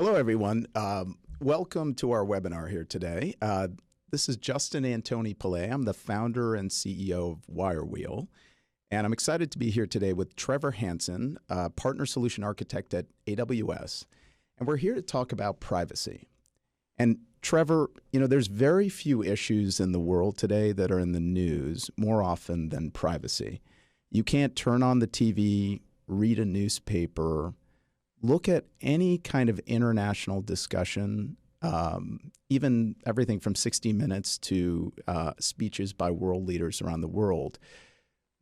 Hello, everyone. Welcome to our webinar here today. This is Justin Antoni Pillay. I'm the founder and CEO of WireWheel, and I'm excited to be here today with Trevor Hansen, Partner Solution Architect at AWS, and we're here to talk about privacy. And Trevor, there's very few issues in the world today that are in the news more often than privacy. You can't turn on the TV, read a newspaper, look at any kind of international discussion, even everything from 60 Minutes to speeches by world leaders around the world,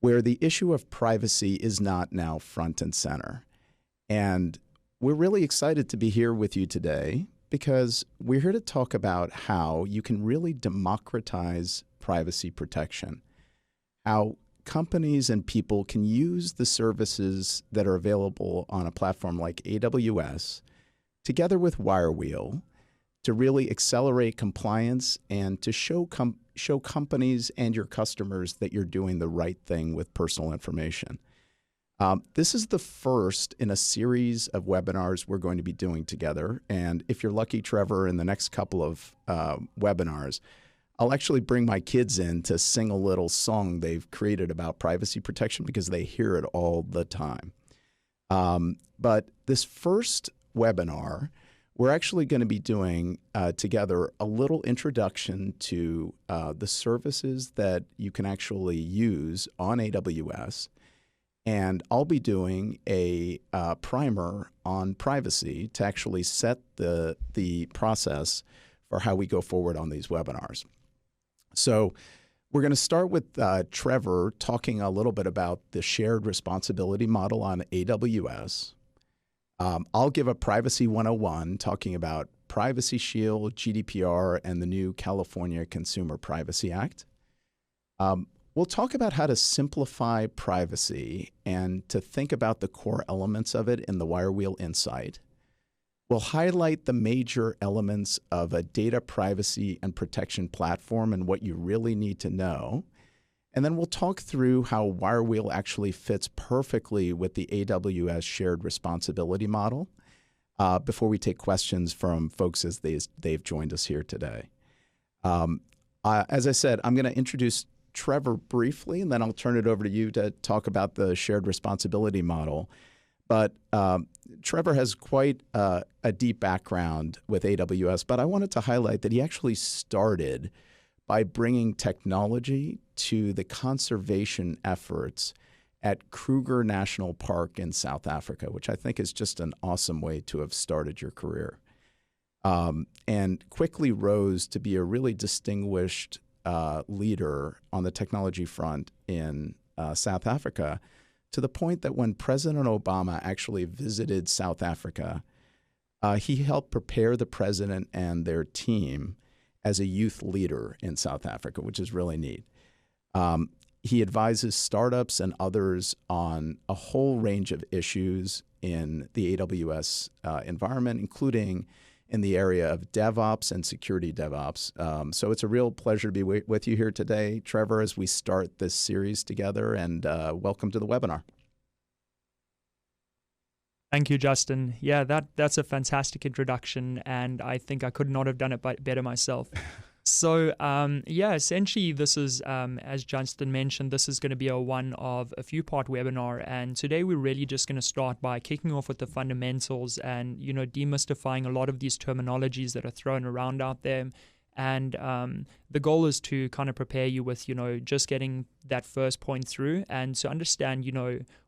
where the issue of privacy is not now front and center. And we're really excited to be here with you today because we're here to talk about how you can really democratize privacy protection, how companies and people can use the services that are available on a platform like AWS together with WireWheel to really accelerate compliance and to show companies and your customers that you're doing the right thing with personal information. This is the first in a series of webinars we're going to be doing together. And if you're lucky, Trevor, in the next couple of webinars, I'll actually bring my kids in to sing a little song they've created about privacy protection because they hear it all the time. But this first webinar, we're actually going to be doing together a little introduction to the services that you can actually use on AWS. And I'll be doing a primer on privacy to actually set the process for how we go forward on these webinars. So we're going to start with Trevor talking a little bit about the shared responsibility model on AWS. I'll give a Privacy 101 talking about Privacy Shield, GDPR, and the new California Consumer Privacy Act. We'll talk about how to simplify privacy and to think about the core elements of it in the WireWheel Insight. We'll highlight the major elements of a data privacy and protection platform and what you really need to know. And then we'll talk through how WireWheel actually fits perfectly with the AWS Shared Responsibility model before we take questions from folks as they've joined us here today. As I said, I'm going to introduce Trevor briefly, and then I'll turn it over to you to talk about the shared responsibility model. But Trevor has quite a deep background with AWS, but I wanted to highlight that he actually started by bringing technology to the conservation efforts at Kruger National Park in South Africa, which I think is just an awesome way to have started your career. And quickly rose to be a really distinguished leader on the technology front in South Africa, to the point that when President Obama actually visited South Africa, he helped prepare the president and their team as a youth leader in South Africa, which is really neat. He advises startups and others on a whole range of issues in the AWS environment, including in the area of DevOps and security DevOps. So it's a real pleasure to be with you here today, Trevor, as we start this series together, and welcome to the webinar. Thank you, Justin. Yeah, that's a fantastic introduction, and I think I could not have done it better myself. So yeah, essentially this is, as Justin mentioned, this is going to be one of a few-part webinar, and today we're really just going to start by kicking off with the fundamentals and, demystifying a lot of these terminologies that are thrown around out there. And the goal is to kind of prepare you with, just getting that first point through and to understand,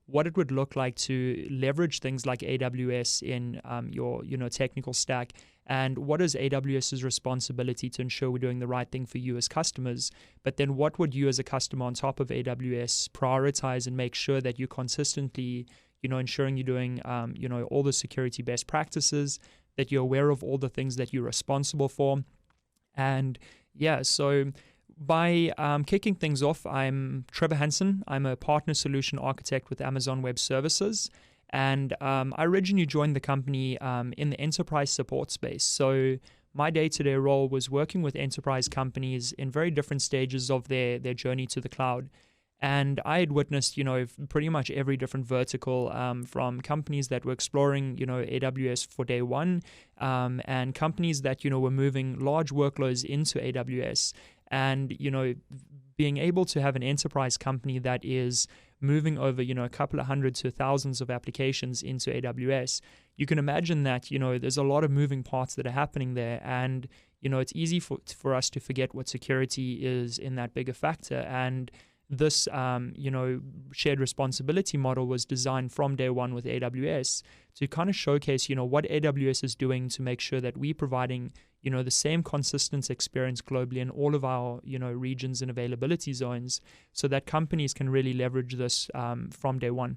what it would look like to leverage things like AWS in your, technical stack. And what is AWS's responsibility to ensure we're doing the right thing for you as customers? But then what would you as a customer on top of AWS prioritize and make sure that you consistently, ensuring you're doing, all the security best practices, that you're aware of all the things that you're responsible for. And yeah, so by kicking things off, I'm Trevor Hansen. I'm a partner solution architect with Amazon Web Services. And I originally joined the company in the enterprise support space. So my day-to-day role was working with enterprise companies in very different stages of their journey to the cloud. And I had witnessed, pretty much every different vertical, from companies that were exploring, AWS for day one, and companies that, were moving large workloads into AWS. And, being able to have an enterprise company that is moving over, a couple of hundred to thousands of applications into AWS, you can imagine that, there's a lot of moving parts that are happening there. And, it's easy for us to forget what security is in that bigger factor. And this, shared responsibility model was designed from day one with AWS to kind of showcase, what AWS is doing to make sure that we're providing, the same consistent experience globally in all of our, regions and availability zones, so that companies can really leverage this from day one.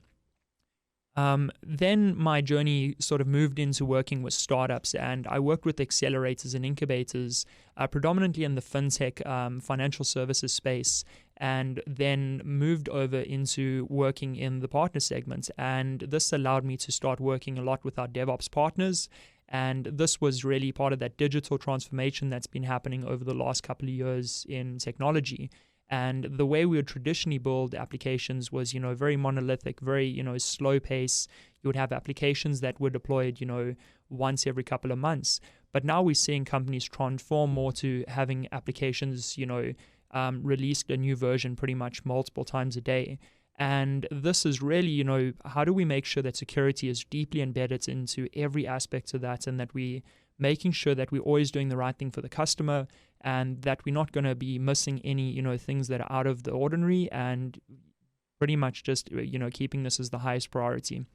Then my journey sort of moved into working with startups, and I worked with accelerators and incubators, predominantly in the fintech, financial services space, and then moved over into working in the partner segment. And this allowed me to start working a lot with our DevOps partners. And this was really part of that digital transformation that's been happening over the last couple of years in technology. And the way we would traditionally build applications was, very monolithic, very, slow pace. You would have applications that were deployed, once every couple of months. But now we're seeing companies transform more to having applications, released a new version pretty much multiple times a day. And this is really, how do we make sure that security is deeply embedded into every aspect of that, and that we making sure that we're always doing the right thing for the customer, and that we're not going to be missing any, things that are out of the ordinary, and pretty much just, keeping this as the highest priority.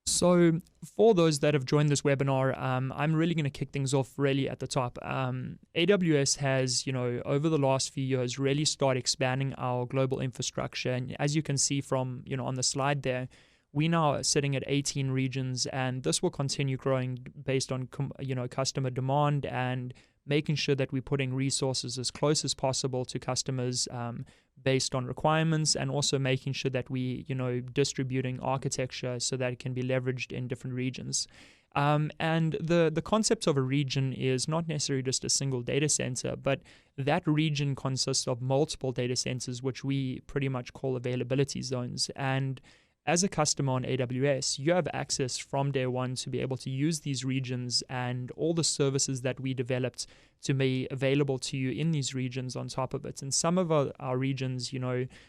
So for those that have joined this webinar, I'm really going to kick things off really at the top. AWS has, over the last few years, really started expanding our global infrastructure. And as you can see from, on the slide there, we now are sitting at 18 regions, and this will continue growing based on, customer demand, and making sure that we're putting resources as close as possible to customers based on requirements, and also making sure that we, distributing architecture so that it can be leveraged in different regions. And the concept of a region is not necessarily just a single data center, but that region consists of multiple data centers, which we pretty much call availability zones. And as a customer on AWS, you have access from day one to be able to use these regions and all the services that we developed to be available to you in these regions on top of it. And some of our regions,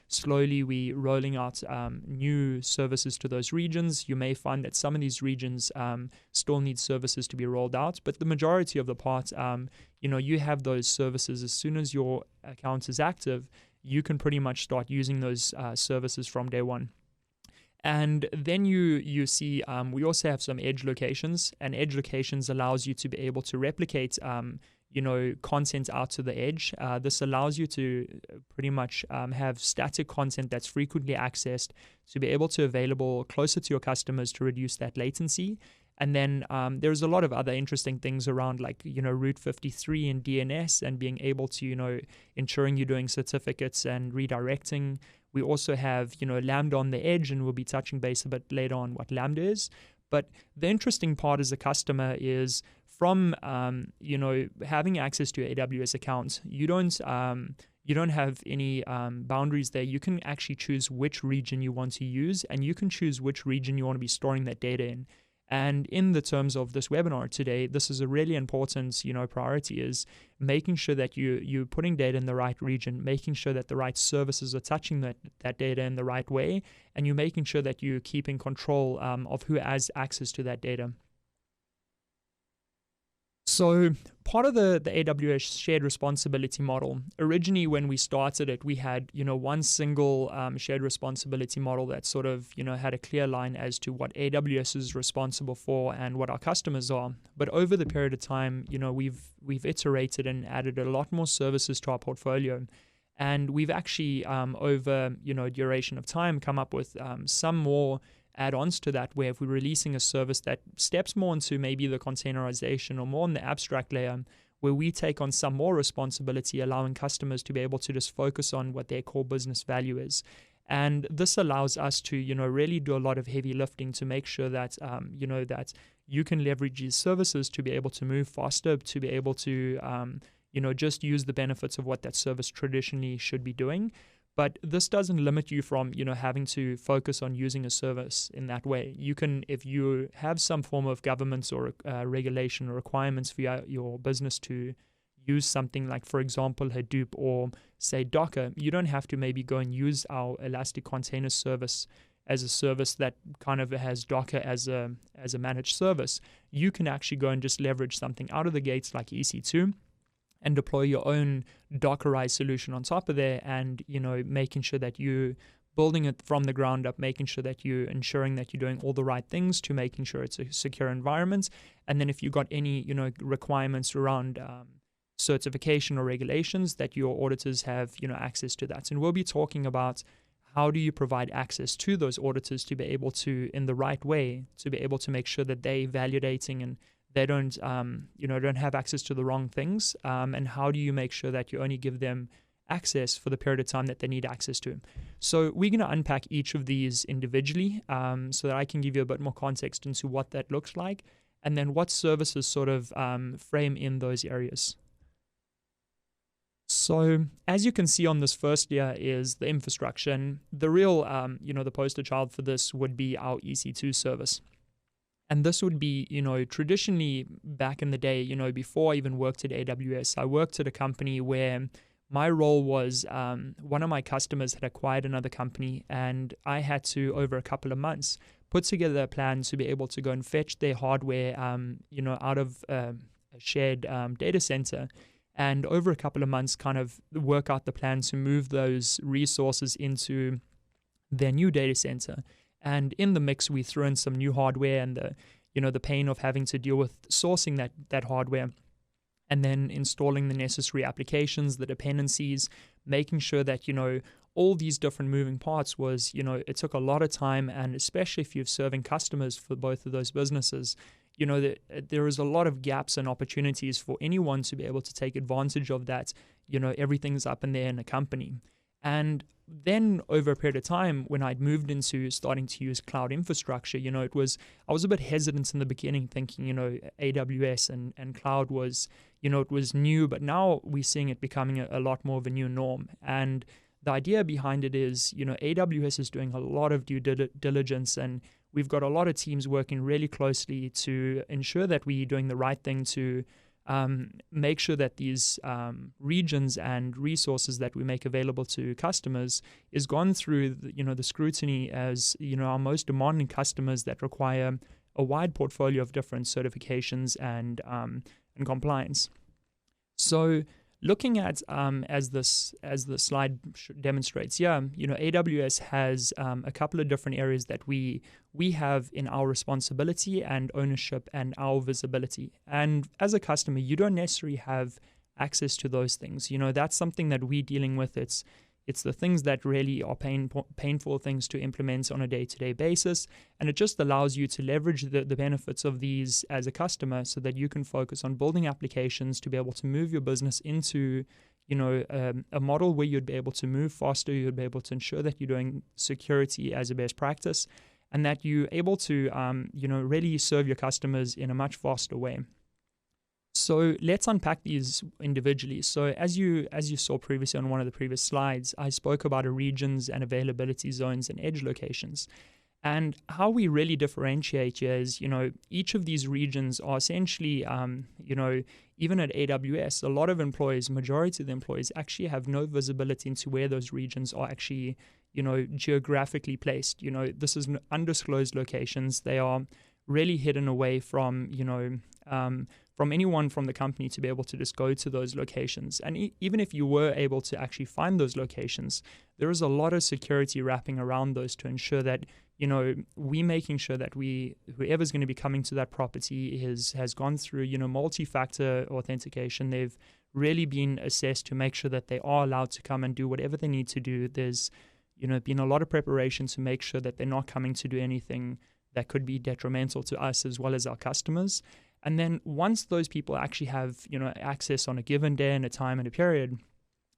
slowly we rolling out new services to those regions. You may find that some of these regions still need services to be rolled out, but the majority of the part, you have those services. As soon as your account is active, you can pretty much start using those services from day one. And then you see we also have some edge locations, and edge locations allows you to be able to replicate content out to the edge. This allows you to pretty much have static content that's frequently accessed to be able to available closer to your customers to reduce that latency. And then there's a lot of other interesting things around, like, Route 53 and DNS, and being able to, ensuring you're doing certificates and redirecting. We also have, Lambda on the edge, and we'll be touching base a bit later on what Lambda is. But the interesting part as a customer is from, having access to your AWS account, you don't have any boundaries there. You can actually choose which region you want to use, and you can choose which region you want to be storing that data in. And in the terms of this webinar today, this is a really important, priority, is making sure that you're putting data in the right region, making sure that the right services are touching that data in the right way, and you're making sure that you're keeping control of who has access to that data. So part of the AWS Shared Responsibility model, originally when we started it, we had, one single shared responsibility model that sort of, had a clear line as to what AWS is responsible for and what our customers are. But over the period of time, we've iterated and added a lot more services to our portfolio. And we've actually, over, duration of time, come up with some more add-ons to that, where if we're releasing a service that steps more into maybe the containerization or more on the abstract layer, where we take on some more responsibility, allowing customers to be able to just focus on what their core business value is. And this allows us to, really do a lot of heavy lifting to make sure that, that you can leverage these services to be able to move faster, to be able to, just use the benefits of what that service traditionally should be doing. But this doesn't limit you from, having to focus on using a service in that way. You can, if you have some form of governance or regulation or requirements for your business to use something like, for example, Hadoop or say Docker, you don't have to maybe go and use our Elastic Container Service as a service that kind of has Docker as a managed service. You can actually go and just leverage something out of the gates like EC2 and deploy your own Dockerized solution on top of there, and making sure that you building it from the ground up, making sure that you're ensuring that you're doing all the right things to making sure it's a secure environment. And then if you got any requirements around certification or regulations, that your auditors have access to that. And we'll be talking about how do you provide access to those auditors to be able to, in the right way, to be able to make sure that they're validating and they don't have access to the wrong things, and how do you make sure that you only give them access for the period of time that they need access to. So we're going to unpack each of these individually, so that I can give you a bit more context into what that looks like, and then what services sort of frame in those areas. So as you can see on this first layer is the infrastructure, and the real, the poster child for this would be our EC2 service. And this would be, traditionally back in the day, before I even worked at AWS, I worked at a company where my role was one of my customers had acquired another company, and I had to, over a couple of months, put together a plan to be able to go and fetch their hardware, out of a shared data center, and over a couple of months kind of work out the plan to move those resources into their new data center. And in the mix, we threw in some new hardware and the pain of having to deal with sourcing that hardware, and then installing the necessary applications, the dependencies, making sure that all these different moving parts was it took a lot of time, and especially if you're serving customers for both of those businesses, there is a lot of gaps and opportunities for anyone to be able to take advantage of that. Everything's up in there in a company. And then over a period of time, when I'd moved into starting to use cloud infrastructure, I was a bit hesitant in the beginning, thinking, AWS and cloud was, it was new, but now we're seeing it becoming a lot more of a new norm. And the idea behind it is, AWS is doing a lot of due diligence, and we've got a lot of teams working really closely to ensure that we're doing the right thing to make sure that these regions and resources that we make available to customers is gone through the scrutiny as our most demanding customers that require a wide portfolio of different certifications and compliance. So looking at as the slide demonstrates, AWS has a couple of different areas that we have in our responsibility and ownership and our visibility. And as a customer, you don't necessarily have access to those things. That's something that we're dealing with. It's the things that really are painful things to implement on a day-to-day basis, and it just allows you to leverage the benefits of these as a customer so that you can focus on building applications to be able to move your business into a model where you'd be able to move faster, you'd be able to ensure that you're doing security as a best practice, and that you're able to really serve your customers in a much faster way. So let's unpack these individually. So as you saw previously on one of the previous slides, I spoke about regions and availability zones and edge locations. And how we really differentiate here is, each of these regions are essentially, even at AWS, a lot of employees, majority of the employees actually have no visibility into where those regions are actually, geographically placed. This is undisclosed locations. They are really hidden away from, from anyone from the company to be able to just go to those locations. And even if you were able to actually find those locations, there is a lot of security wrapping around those to ensure that, we making sure that whoever's going to be coming to that property has gone through, multi-factor authentication. They've really been assessed to make sure that they are allowed to come and do whatever they need to do. There's, been a lot of preparation to make sure that they're not coming to do anything that could be detrimental to us as well as our customers. And then once those people actually have, access on a given day and a time and a period,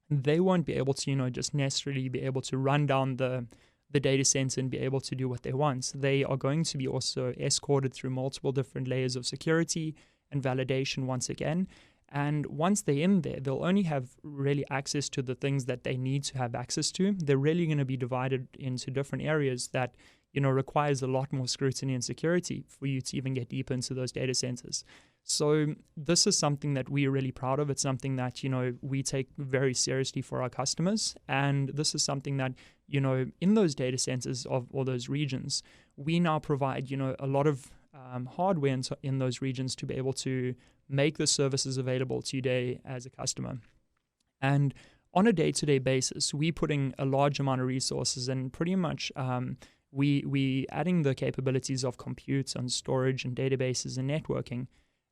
they won't be able to, just necessarily be able to run down the data center and be able to do what they want. They are going to be also escorted through multiple different layers of security and validation once again. And once they're in there, they'll only have really access to the things that they need to have access to. They're really going to be divided into different areas that, requires a lot more scrutiny and security for you to even get deeper into those data centers. So this is something that we're really proud of. It's something that, we take very seriously for our customers. And this is something that, in those data centers of all those regions, we now provide, a lot of hardware in those regions to be able to make the services available to you today as a customer. And on a day-to-day basis, we're putting a large amount of resources and pretty much we adding the capabilities of compute and storage and databases and networking.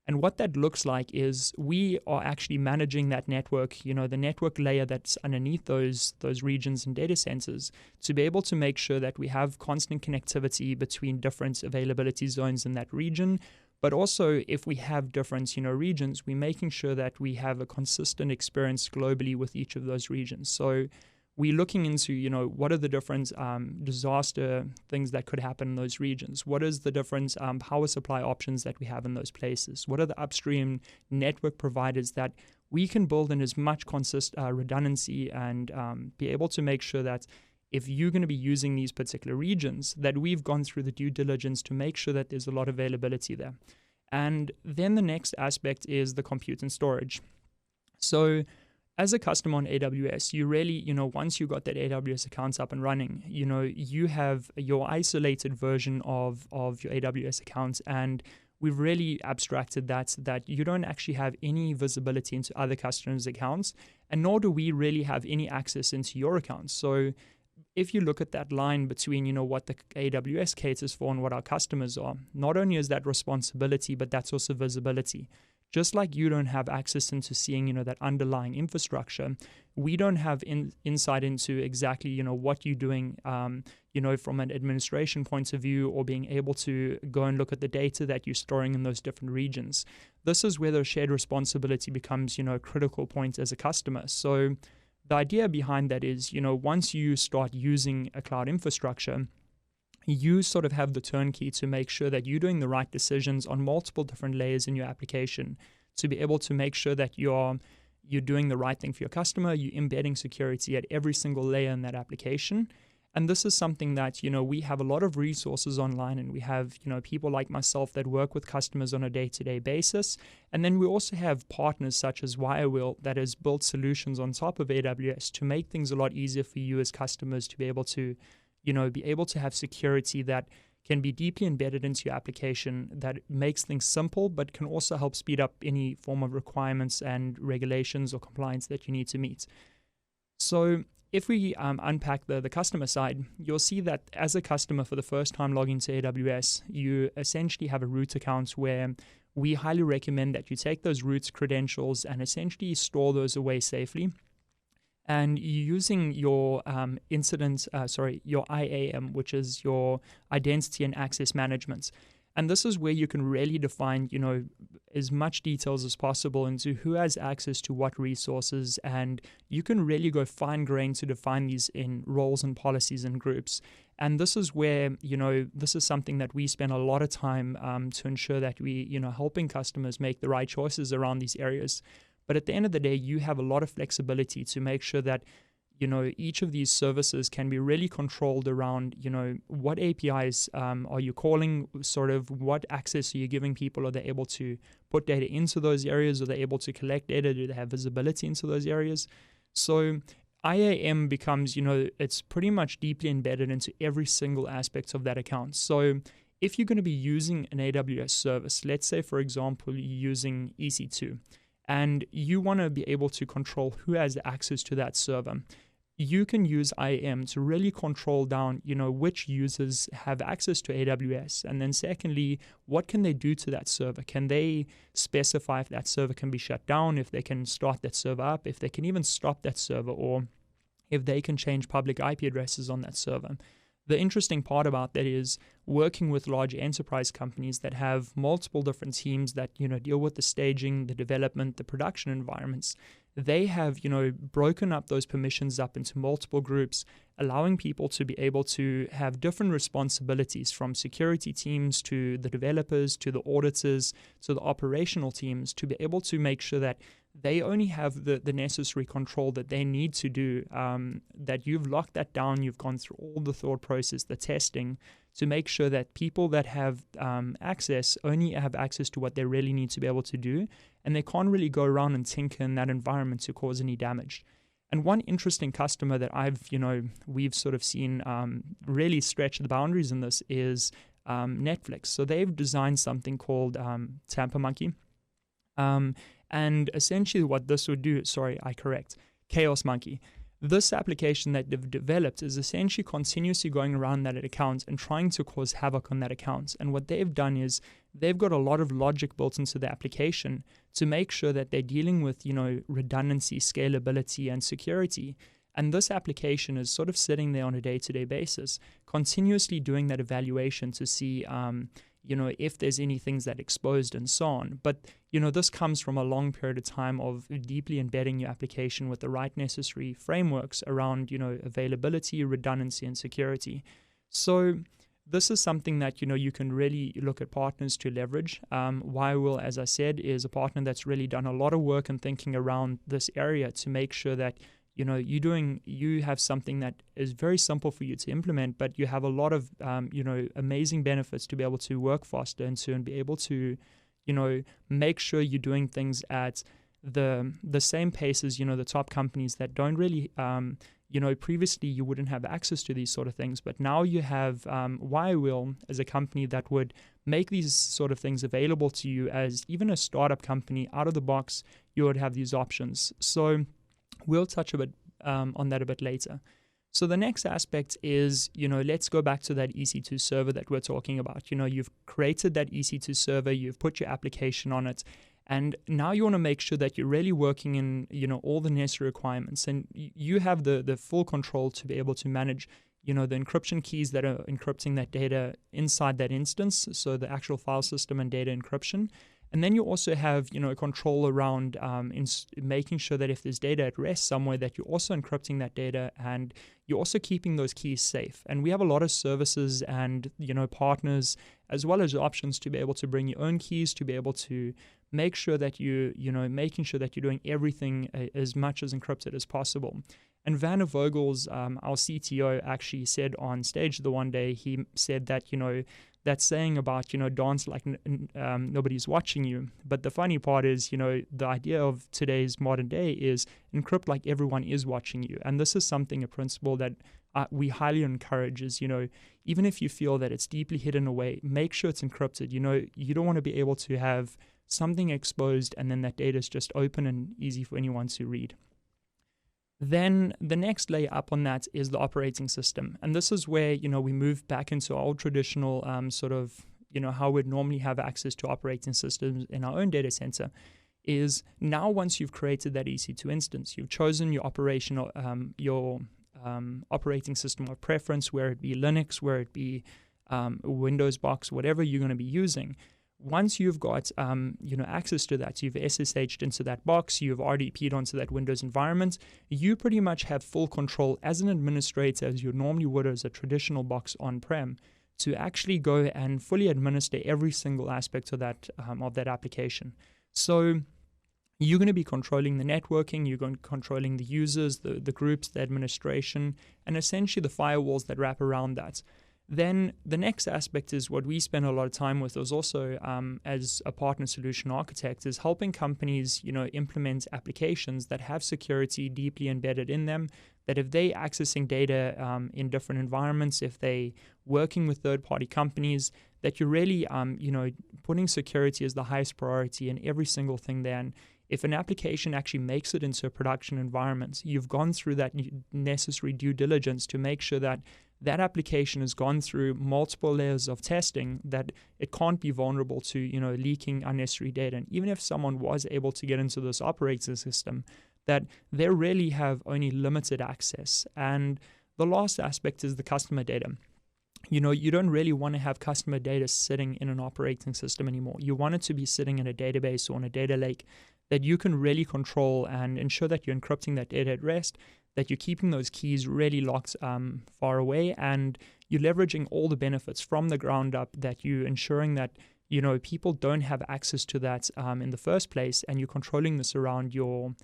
And what that looks like is we are actually managing that network, the network layer that's underneath those regions and data centers, to be able to make sure that we have constant connectivity between different availability zones in that region. But also, if we have different, regions, we're making sure that we have a consistent experience globally with each of those regions. So we're looking into, what are the different disaster things that could happen in those regions? What is the different power supply options that we have in those places? What are the upstream network providers that we can build in as much redundancy and be able to make sure that if you're going to be using these particular regions, that we've gone through the due diligence to make sure that there's a lot of availability there. And then the next aspect is the compute and storage. So as a customer on AWS, you really, once you got that AWS account up and running, you have your isolated version of your AWS account, and we've really abstracted that you don't actually have any visibility into other customers' accounts, and nor do we really have any access into your accounts. So if you look at that line between, what the AWS caters for and what our customers are, not only is that responsibility, but that's also visibility. Just like you don't have access into seeing, that underlying infrastructure, we don't have insight into exactly, what you're doing, from an administration point of view, or being able to go and look at the data that you're storing in those different regions. This is where the shared responsibility becomes, a critical point as a customer. So the idea behind that is, once you start using a cloud infrastructure, you sort of have the turnkey to make sure that you're doing the right decisions on multiple different layers in your application to be able to make sure that you're doing the right thing for your customer, you're embedding security at every single layer in that application. And this is something that, we have a lot of resources online, and we have, people like myself that work with customers on a day-to-day basis. And then we also have partners such as WireWheel that has built solutions on top of AWS to make things a lot easier for you as customers to be able to have security that can be deeply embedded into your application, that makes things simple, but can also help speed up any form of requirements and regulations or compliance that you need to meet. So if we unpack the customer side, you'll see that as a customer for the first time logging to AWS, you essentially have a root account where we highly recommend that you take those root credentials and essentially store those away safely. And using your your IAM, which is your identity and access management. And this is where you can really define, as much details as possible into who has access to what resources, and you can really go fine-grained to define these in roles and policies and groups. And this is where, this is something that we spend a lot of time to ensure that we, helping customers make the right choices around these areas. But at the end of the day, you have a lot of flexibility to make sure that, each of these services can be really controlled around, what APIs are you calling, sort of what access are you giving people? Are they able to put data into those areas? Are they able to collect data? Do they have visibility into those areas? So IAM becomes, it's pretty much deeply embedded into every single aspect of that account. So if you're going to be using an AWS service, let's say, for example, you're using EC2, and you want to be able to control who has access to that server, you can use IAM to really control down, which users have access to AWS. And then secondly, what can they do to that server? Can they specify if that server can be shut down, if they can start that server up, if they can even stop that server, or if they can change public IP addresses on that server? The interesting part about that is working with large enterprise companies that have multiple different teams that, deal with the staging, the development, the production environments. They have, broken up those permissions up into multiple groups, allowing people to be able to have different responsibilities, from security teams to the developers to the auditors to the operational teams, to be able to make sure that they only have the necessary control that they need to do, that you've locked that down, you've gone through all the thought process, the testing, to make sure that people that have access only have access to what they really need to be able to do, and they can't really go around and tinker in that environment to cause any damage. And one interesting customer that we've sort of seen really stretch the boundaries in this is Netflix. So they've designed something called Tamper Monkey. And essentially what this would do, Chaos Monkey. This application that they've developed is essentially continuously going around that account and trying to cause havoc on that account. And what they've done is they've got a lot of logic built into the application to make sure that they're dealing with, redundancy, scalability, and security. And this application is sort of sitting there on a day-to-day basis, continuously doing that evaluation to see if there's any things that exposed and so on. But, this comes from a long period of time of deeply embedding your application with the right necessary frameworks around, availability, redundancy, and security. So this is something that, you can really look at partners to leverage. WireWheel, as I said, is a partner that's really done a lot of work and thinking around this area to make sure that you have something that is very simple for you to implement, but you have a lot of, amazing benefits to be able to work faster and be able to, make sure you're doing things at the same pace as, the top companies that don't really, previously you wouldn't have access to these sort of things, but now you have WireWheel as a company that would make these sort of things available to you as even a startup company out of the box. You would have these options. So we'll touch a bit on that a bit later. So the next aspect is, let's go back to that EC2 server that we're talking about. You've created that EC2 server, you've put your application on it, and now you want to make sure that you're really working in, all the necessary requirements, and you have the full control to be able to manage, the encryption keys that are encrypting that data inside that instance, so the actual file system and data encryption. And then you also have, control around making sure that if there's data at rest somewhere, that you're also encrypting that data and you're also keeping those keys safe. And we have a lot of services and, partners, as well as options to be able to bring your own keys, to be able to make sure that making sure that you're doing everything as much as encrypted as possible. And Vanna Vogels, our CTO, actually said on stage the one day, he said that, that saying about, dance like nobody's watching you. But the funny part is, the idea of today's modern day is encrypt like everyone is watching you. And this is a principle that we highly encourage is, even if you feel that it's deeply hidden away, make sure it's encrypted. You don't want to be able to have something exposed and then that data is just open and easy for anyone to read. Then the next layer up on that is the operating system. And this is where, we move back into our old traditional how we'd normally have access to operating systems in our own data center. Is now once you've created that EC2 instance, you've chosen your operational, operating system of preference, where it be Linux, where it be Windows box, whatever you're going to be using. Once you've got access to that, you've SSH'd into that box, you've RDP'd onto that Windows environment, you pretty much have full control as an administrator, as you normally would as a traditional box on-prem, to actually go and fully administer every single aspect of that application. So you're going to be controlling the networking, you're going to be controlling the users, the groups, the administration, and essentially the firewalls that wrap around that. Then the next aspect is what we spend a lot of time with is also as a partner solution architect is helping companies, implement applications that have security deeply embedded in them, that if they're accessing data in different environments, if they're working with third-party companies, that you're really, putting security as the highest priority in every single thing there. And if an application actually makes it into a production environment, you've gone through that necessary due diligence to make sure that that application has gone through multiple layers of testing, that it can't be vulnerable to, leaking unnecessary data. And even if someone was able to get into this operating system, that they really have only limited access. And the last aspect is the customer data. You don't really want to have customer data sitting in an operating system anymore. You want it to be sitting in a database or in a data lake that you can really control and ensure that you're encrypting that data at rest, that you're keeping those keys really locked far away, and you're leveraging all the benefits from the ground up, that you're ensuring that people don't have access to that in the first place, and you're controlling this around your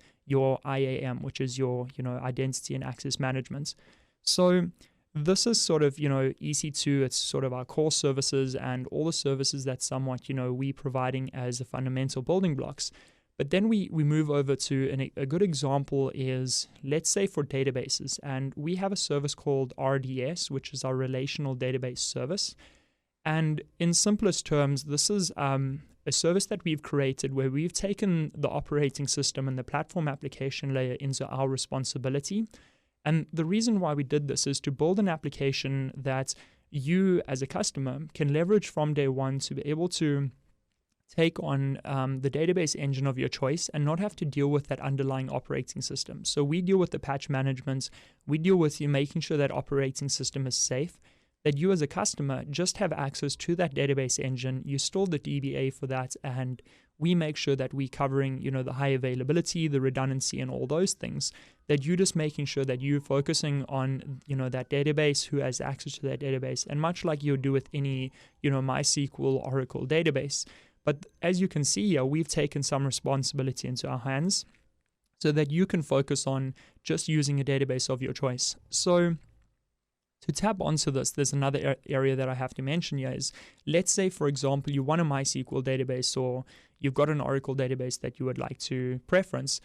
IAM, which is your identity and access management. So this is sort of EC2. It's sort of our core services and all the services that somewhat we providing as a fundamental building blocks. But then we move over to a good example is, let's say, for databases, and we have a service called RDS, which is our Relational Database Service. And in simplest terms, this is a service that we've created where we've taken the operating system and the platform application layer into our responsibility. And the reason why we did this is to build an application that you as a customer can leverage from day one to be able to take on the database engine of your choice and not have to deal with that underlying operating system. So we deal with the patch management, we deal with you making sure that operating system is safe, that you as a customer just have access to that database engine, you store the DBA for that, and we make sure that we're covering the high availability, the redundancy, and all those things, that you're just making sure that you're focusing on that database, who has access to that database, and much like you do with any MySQL, Oracle database. But as you can see here, we've taken some responsibility into our hands so that you can focus on just using a database of your choice. So to tap onto this, there's another area that I have to mention here is, let's say, for example, you want a MySQL database or you've got an Oracle database that you would like to preference.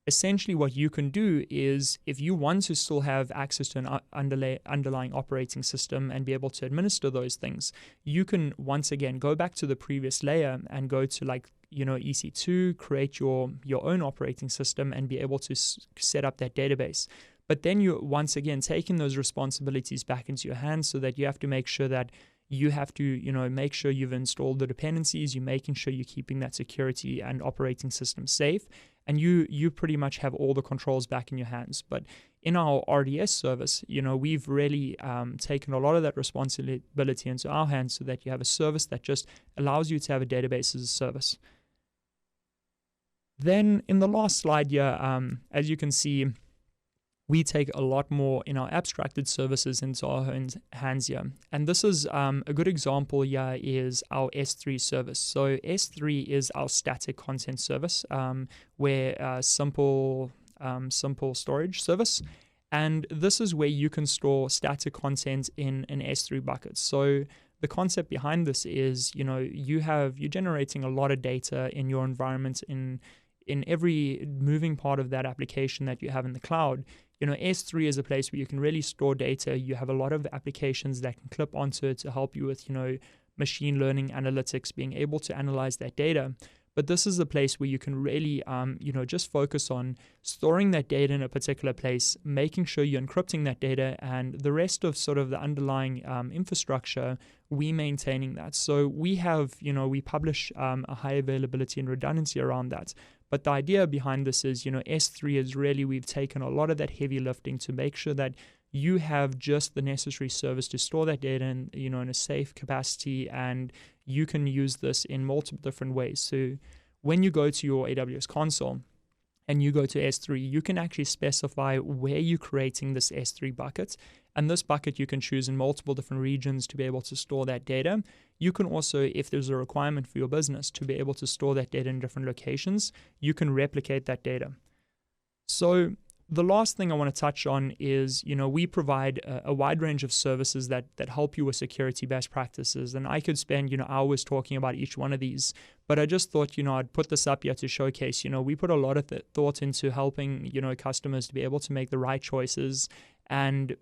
Essentially what you can do is, if you want to still have access to an underlying operating system and be able to administer those things, you can once again go back to the previous layer and go to EC2, create your own operating system and be able to set up that database. But then you're once again taking those responsibilities back into your hands, so that you have to make sure that you have to make sure you've installed the dependencies, you're making sure you're keeping that security and operating system safe, and you pretty much have all the controls back in your hands. But in our RDS service, we've really taken a lot of that responsibility into our hands, so that you have a service that just allows you to have a database as a service. Then in the last slide here, as you can see, we take a lot more in our abstracted services into our hands here. And this is a good example here is our S3 service. So S3 is our static content service, where simple storage service. And this is where you can store static content in an S3 bucket. So the concept behind this is, you're generating a lot of data in your environment in every moving part of that application that you have in the cloud. S3 is a place where you can really store data. You have a lot of applications that can clip onto it to help you with, machine learning analytics, being able to analyze that data. But this is a place where you can really, just focus on storing that data in a particular place, making sure you're encrypting that data, and the rest of sort of the underlying infrastructure, we maintaining that. So we have, we publish a high availability and redundancy around that. But the idea behind this is, S3 is really, we've taken a lot of that heavy lifting to make sure that you have just the necessary service to store that data in, in a safe capacity, and you can use this in multiple different ways. So when you go to your AWS console and you go to S3, you can actually specify where you're creating this S3 bucket. And this bucket you can choose in multiple different regions to be able to store that data. You can also, if there's a requirement for your business to be able to store that data in different locations, you can replicate that data. So the last thing I want to touch on is, we provide a wide range of services that help you with security best practices. And I could spend, hours talking about each one of these. But I just thought, I'd put this up here to showcase, we put a lot of thought into helping, customers to be able to make the right choices and,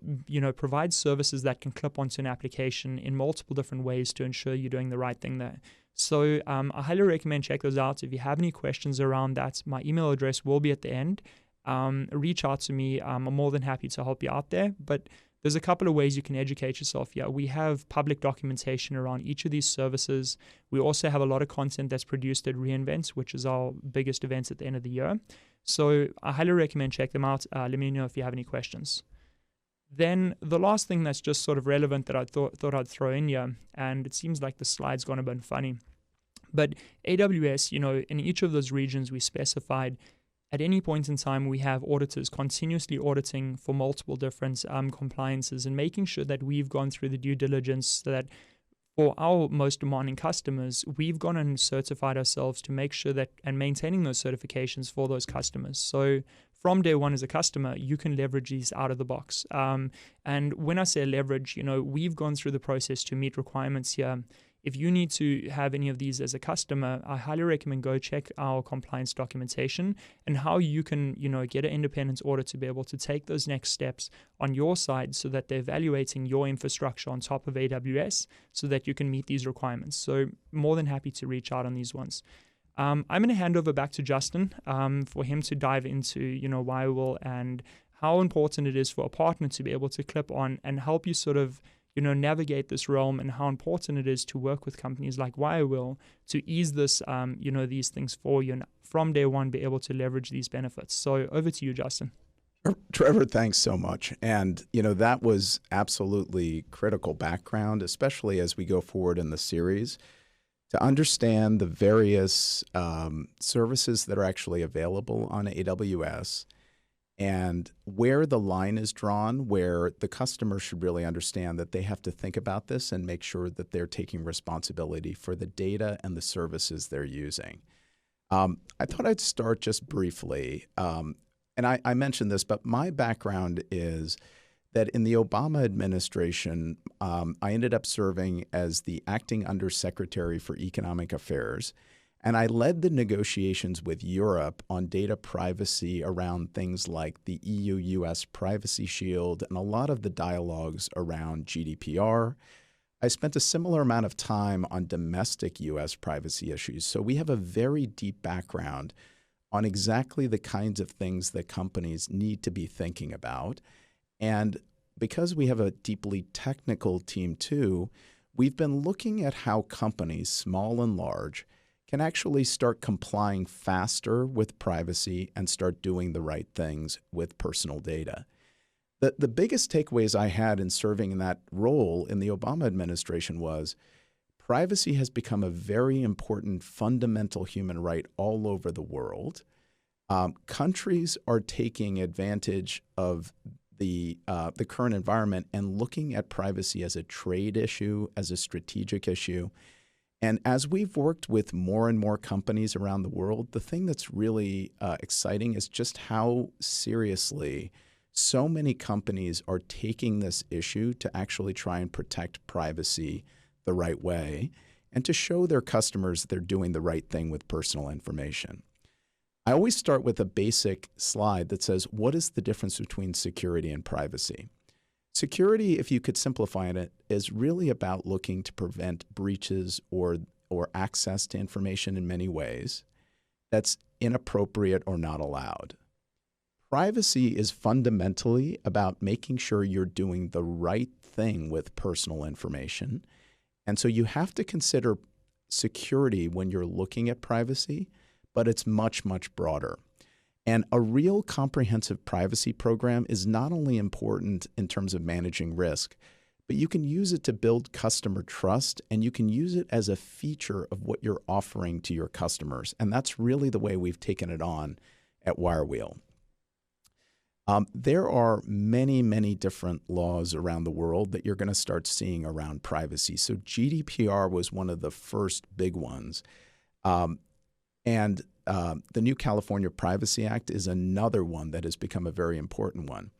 provide services that can clip onto an application in multiple different ways to ensure you're doing the right thing there. So I highly recommend check those out. If you have any questions around that, my email address will be at the end. Reach out to me. I'm more than happy to help you out there. But there's a couple of ways you can educate yourself here. We have public documentation around each of these services. We also have a lot of content that's produced at reInvent, which is our biggest event at the end of the year. So I highly recommend check them out. Let me know if you have any questions. Then the last thing that's just sort of relevant that I thought I'd throw in here, and it seems like the slide's gone a bit funny, but AWS, in each of those regions we specified at any point in time, we have auditors continuously auditing for multiple different compliances and making sure that we've gone through the due diligence so that for our most demanding customers, we've gone and certified ourselves to make sure that and maintaining those certifications for those customers. So from day one as a customer, you can leverage these out of the box. And when I say leverage, we've gone through the process to meet requirements here. If you need to have any of these as a customer, I highly recommend go check our compliance documentation and how you can, get an independent audit to be able to take those next steps on your side so that they're evaluating your infrastructure on top of AWS so that you can meet these requirements. So more than happy to reach out on these ones. I'm going to hand over back to Justin for him to dive into, WireWheel and how important it is for a partner to be able to clip on and help you sort of navigate this realm, and how important it is to work with companies like WireWheel to ease this, these things for you, and from day one be able to leverage these benefits. So over to you, Justin. Trevor, thanks so much. And, that was absolutely critical background, especially as we go forward in the series, to understand the various services that are actually available on AWS and where the line is drawn, where the customer should really understand that they have to think about this and make sure that they're taking responsibility for the data and the services they're using. I thought I'd start just briefly, and I mentioned this, but my background is that in the Obama administration, I ended up serving as the acting undersecretary for economic affairs. And I led the negotiations with Europe on data privacy around things like the EU-US Privacy Shield and a lot of the dialogues around GDPR. I spent a similar amount of time on domestic US privacy issues. So we have a very deep background on exactly the kinds of things that companies need to be thinking about. And because we have a deeply technical team too, we've been looking at how companies, small and large, can actually start complying faster with privacy and start doing the right things with personal data. The biggest takeaways I had in serving in that role in the Obama administration was privacy has become a very important fundamental human right all over the world. Countries are taking advantage of the current environment and looking at privacy as a trade issue, as a strategic issue. And as we've worked with more and more companies around the world, the thing that's really exciting is just how seriously so many companies are taking this issue to actually try and protect privacy the right way and to show their customers that they're doing the right thing with personal information. I always start with a basic slide that says, what is the difference between security and privacy? Security, if you could simplify it, is really about looking to prevent breaches or access to information in many ways that's inappropriate or not allowed. Privacy is fundamentally about making sure you're doing the right thing with personal information. And so you have to consider security when you're looking at privacy, but it's much, much broader. And a real comprehensive privacy program is not only important in terms of managing risk, but you can use it to build customer trust, and you can use it as a feature of what you're offering to your customers. And that's really the way we've taken it on at WireWheel. There are many, many different laws around the world that you're going to start seeing around privacy. So GDPR was one of the first big ones. The new California Privacy Act is another one that has become a very important one.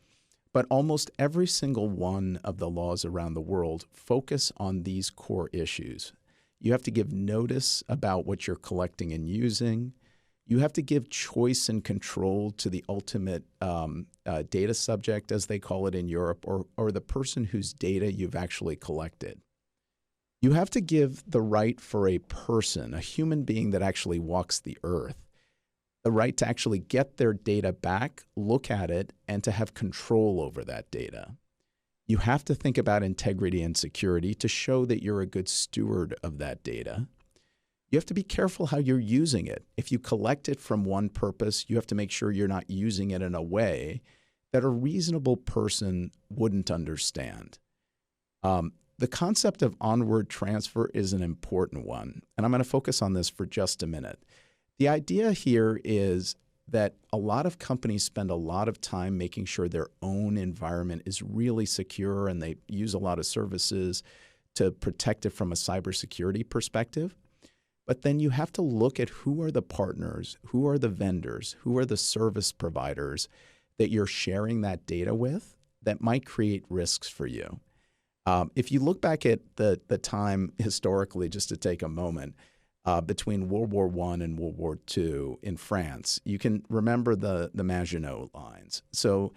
But almost every single one of the laws around the world focus on these core issues. You have to give notice about what you're collecting and using. You have to give choice and control to the ultimate data subject, as they call it in Europe, or the person whose data you've actually collected. You have to give the right for a person, a human being that actually walks the earth, the right to actually get their data back, look at it, and to have control over that data. You have to think about integrity and security to show that you're a good steward of that data. You have to be careful how you're using it. If you collect it from one purpose, you have to make sure you're not using it in a way that a reasonable person wouldn't understand. The concept of onward transfer is an important one, and I'm going to focus on this for just a minute. The idea here is that a lot of companies spend a lot of time making sure their own environment is really secure, and they use a lot of services to protect it from a cybersecurity perspective. But then you have to look at who are the partners, who are the vendors, who are the service providers that you're sharing that data with that might create risks for you. If you look back at the time historically, just to take a moment, between World War I and World War II in France, you can remember the Maginot Lines. So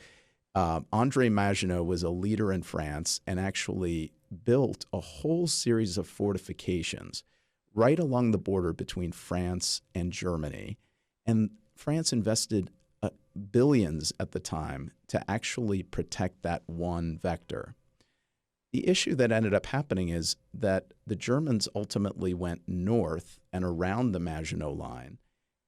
André Maginot was a leader in France and actually built a whole series of fortifications right along the border between France and Germany. And France invested billions at the time to actually protect that one vector. The issue that ended up happening is that the Germans ultimately went north and around the Maginot Line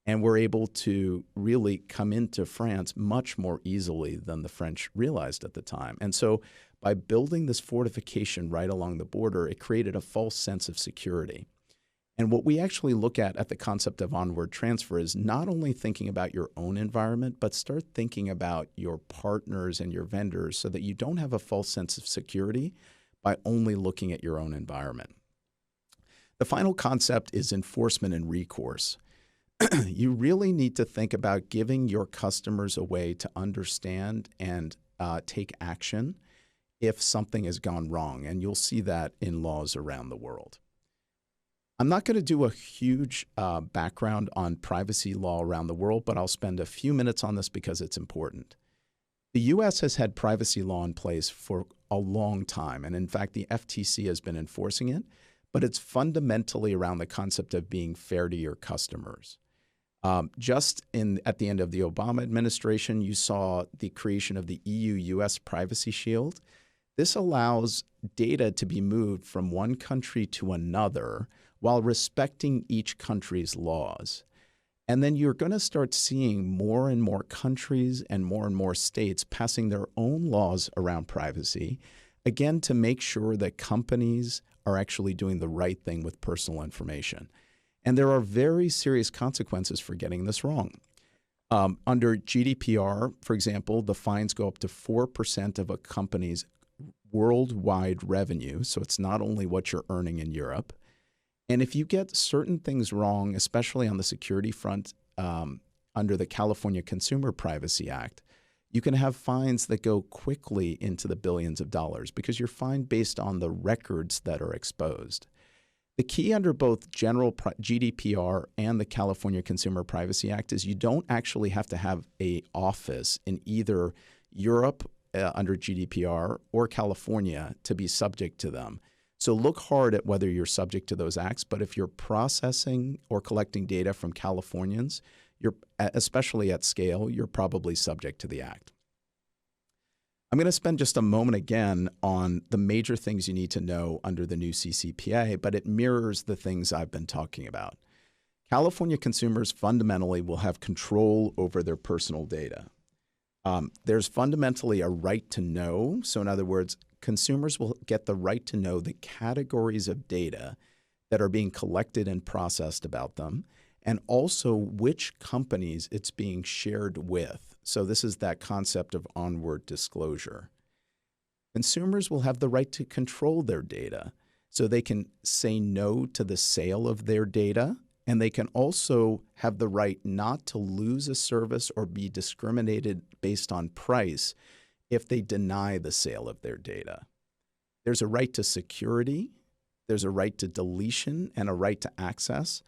and were able to really come into France much more easily than the French realized at the time. And so by building this fortification right along the border, it created a false sense of security. And what we actually look at the concept of onward transfer is not only thinking about your own environment, but start thinking about your partners and your vendors so that you don't have a false sense of security by only looking at your own environment. The final concept is enforcement and recourse. You really need to think about giving your customers a way to understand and take action if something has gone wrong, and you'll see that in laws around the world. I'm not going to do a huge background on privacy law around the world, but I'll spend a few minutes on this because it's important. The U.S. has had privacy law in place for a long time, and in fact, the FTC has been enforcing it, but it's fundamentally around the concept of being fair to your customers. At the end of the Obama administration, you saw the creation of the EU-US Privacy Shield. This allows data to be moved from one country to another while respecting each country's laws. And then you're going to start seeing more and more countries and more states passing their own laws around privacy, again, to make sure that companies are actually doing the right thing with personal information. And there are very serious consequences for getting this wrong. Under GDPR, for example, the fines go up to 4% of a company's worldwide revenue. So it's not only what you're earning in Europe. And if you get certain things wrong, especially on the security front, under the California Consumer Privacy Act, you can have fines that go quickly into the billions of dollars because you're fined based on the records that are exposed. The key under both general GDPR and the California Consumer Privacy Act is you don't actually have to have an office in either Europe under GDPR or California to be subject to them. So look hard at whether you're subject to those acts, but if you're processing or collecting data from Californians, especially at scale, you're probably subject to the act. I'm going to spend just a moment again on the major things you need to know under the new CCPA, but it mirrors the things I've been talking about. California consumers fundamentally will have control over their personal data. There's fundamentally a right to know. So in other words, consumers will get the right to know the categories of data that are being collected and processed about them, and also which companies it's being shared with. So this is that concept of onward disclosure. Consumers will have the right to control their data, so they can say no to the sale of their data, and they can also have the right not to lose a service or be discriminated based on price if they deny the sale of their data. There's a right to security, there's a right to deletion, and a right to access,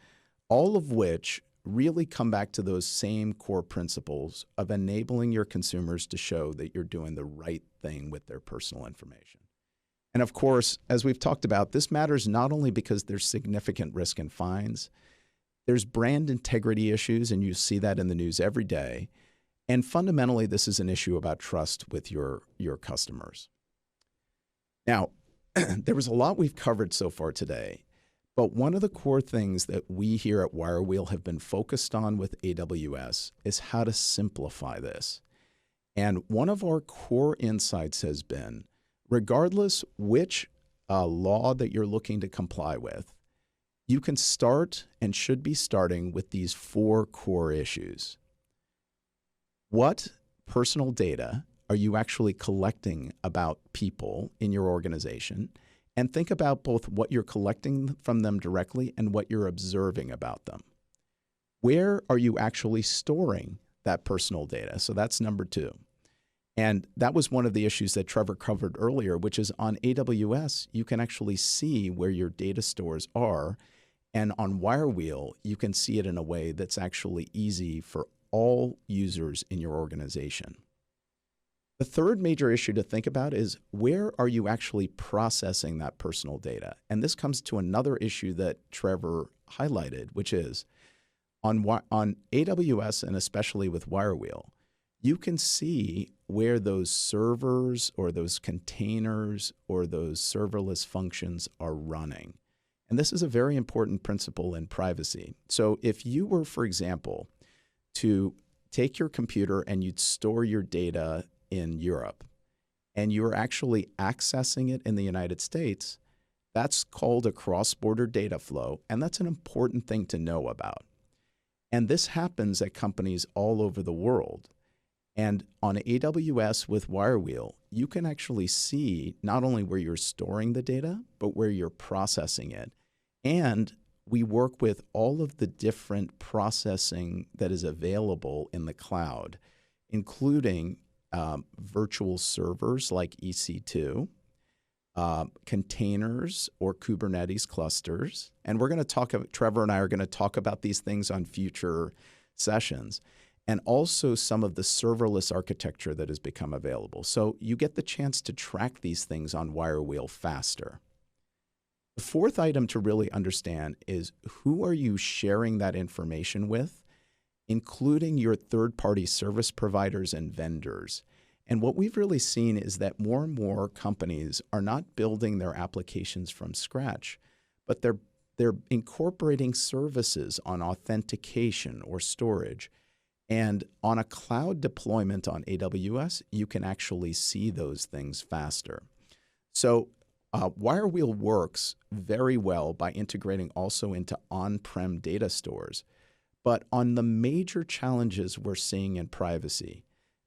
all of which really come back to those same core principles of enabling your consumers to show that you're doing the right thing with their personal information. And of course, as we've talked about, this matters not only because there's significant risk and fines, there's brand integrity issues, and you see that in the news every day. And fundamentally, this is an issue about trust with your customers. Now, there was a lot we've covered so far today, but one of the core things that we here at WireWheel have been focused on with AWS is how to simplify this. And one of our core insights has been, regardless which law that you're looking to comply with, you can start and should be starting with these 4 core issues. What personal data are you actually collecting about people in your organization? And think about both what you're collecting from them directly and what you're observing about them. Where are you actually storing that personal data? So that's number two. And that was one of the issues that Trevor covered earlier, which is on AWS, you can actually see where your data stores are. And on WireWheel, you can see it in a way that's actually easy for all users in your organization. The third major issue to think about is where are you actually processing that personal data? And this comes to another issue that Trevor highlighted, which is on AWS and especially with WireWheel, you can see where those servers or those containers or those serverless functions are running. And this is a very important principle in privacy. So if you were, for example, to take your computer and you'd store your data in Europe, and you're actually accessing it in the United States, that's called a cross-border data flow, and that's an important thing to know about. And this happens at companies all over the world. And on AWS with WireWheel, you can actually see not only where you're storing the data, but where you're processing it. And we work with all of the different processing that is available in the cloud, including virtual servers like EC2, containers or Kubernetes clusters. And we're going to talk, Trevor and I are going to talk about these things on future sessions, and also some of the serverless architecture that has become available. So you get the chance to track these things on WireWheel faster. The fourth item to really understand is who are you sharing that information with, including your third-party service providers and vendors. And what we've really seen is that more and more companies are not building their applications from scratch, but they're incorporating services on authentication or storage. And on a cloud deployment on AWS, you can actually see those things faster. So WireWheel works very well by integrating also into on-prem data stores. But on the major challenges we're seeing in privacy,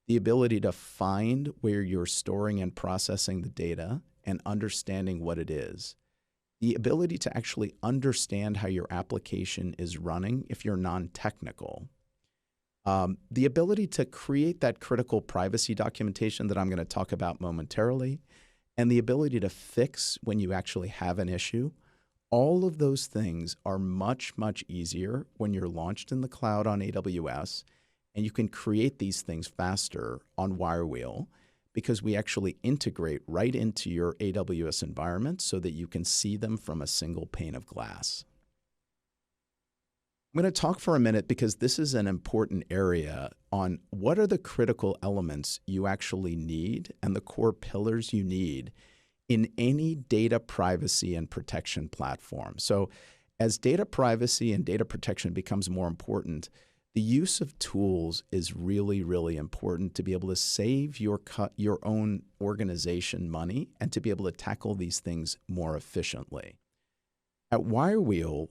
the ability to find where you're storing and processing the data and understanding what it is, the ability to actually understand how your application is running if you're non-technical, the ability to create that critical privacy documentation that I'm going to talk about momentarily, and the ability to fix when you actually have an issue. All of those things are much, much easier when you're launched in the cloud on AWS, and you can create these things faster on WireWheel because we actually integrate right into your AWS environment so that you can see them from a single pane of glass. I'm going to talk for a minute because this is an important area on what are the critical elements you actually need and the core pillars you need in any data privacy and protection platform. So as data privacy and data protection becomes more important, the use of tools is really, really important to be able to save your own organization money and to be able to tackle these things more efficiently. At WireWheel,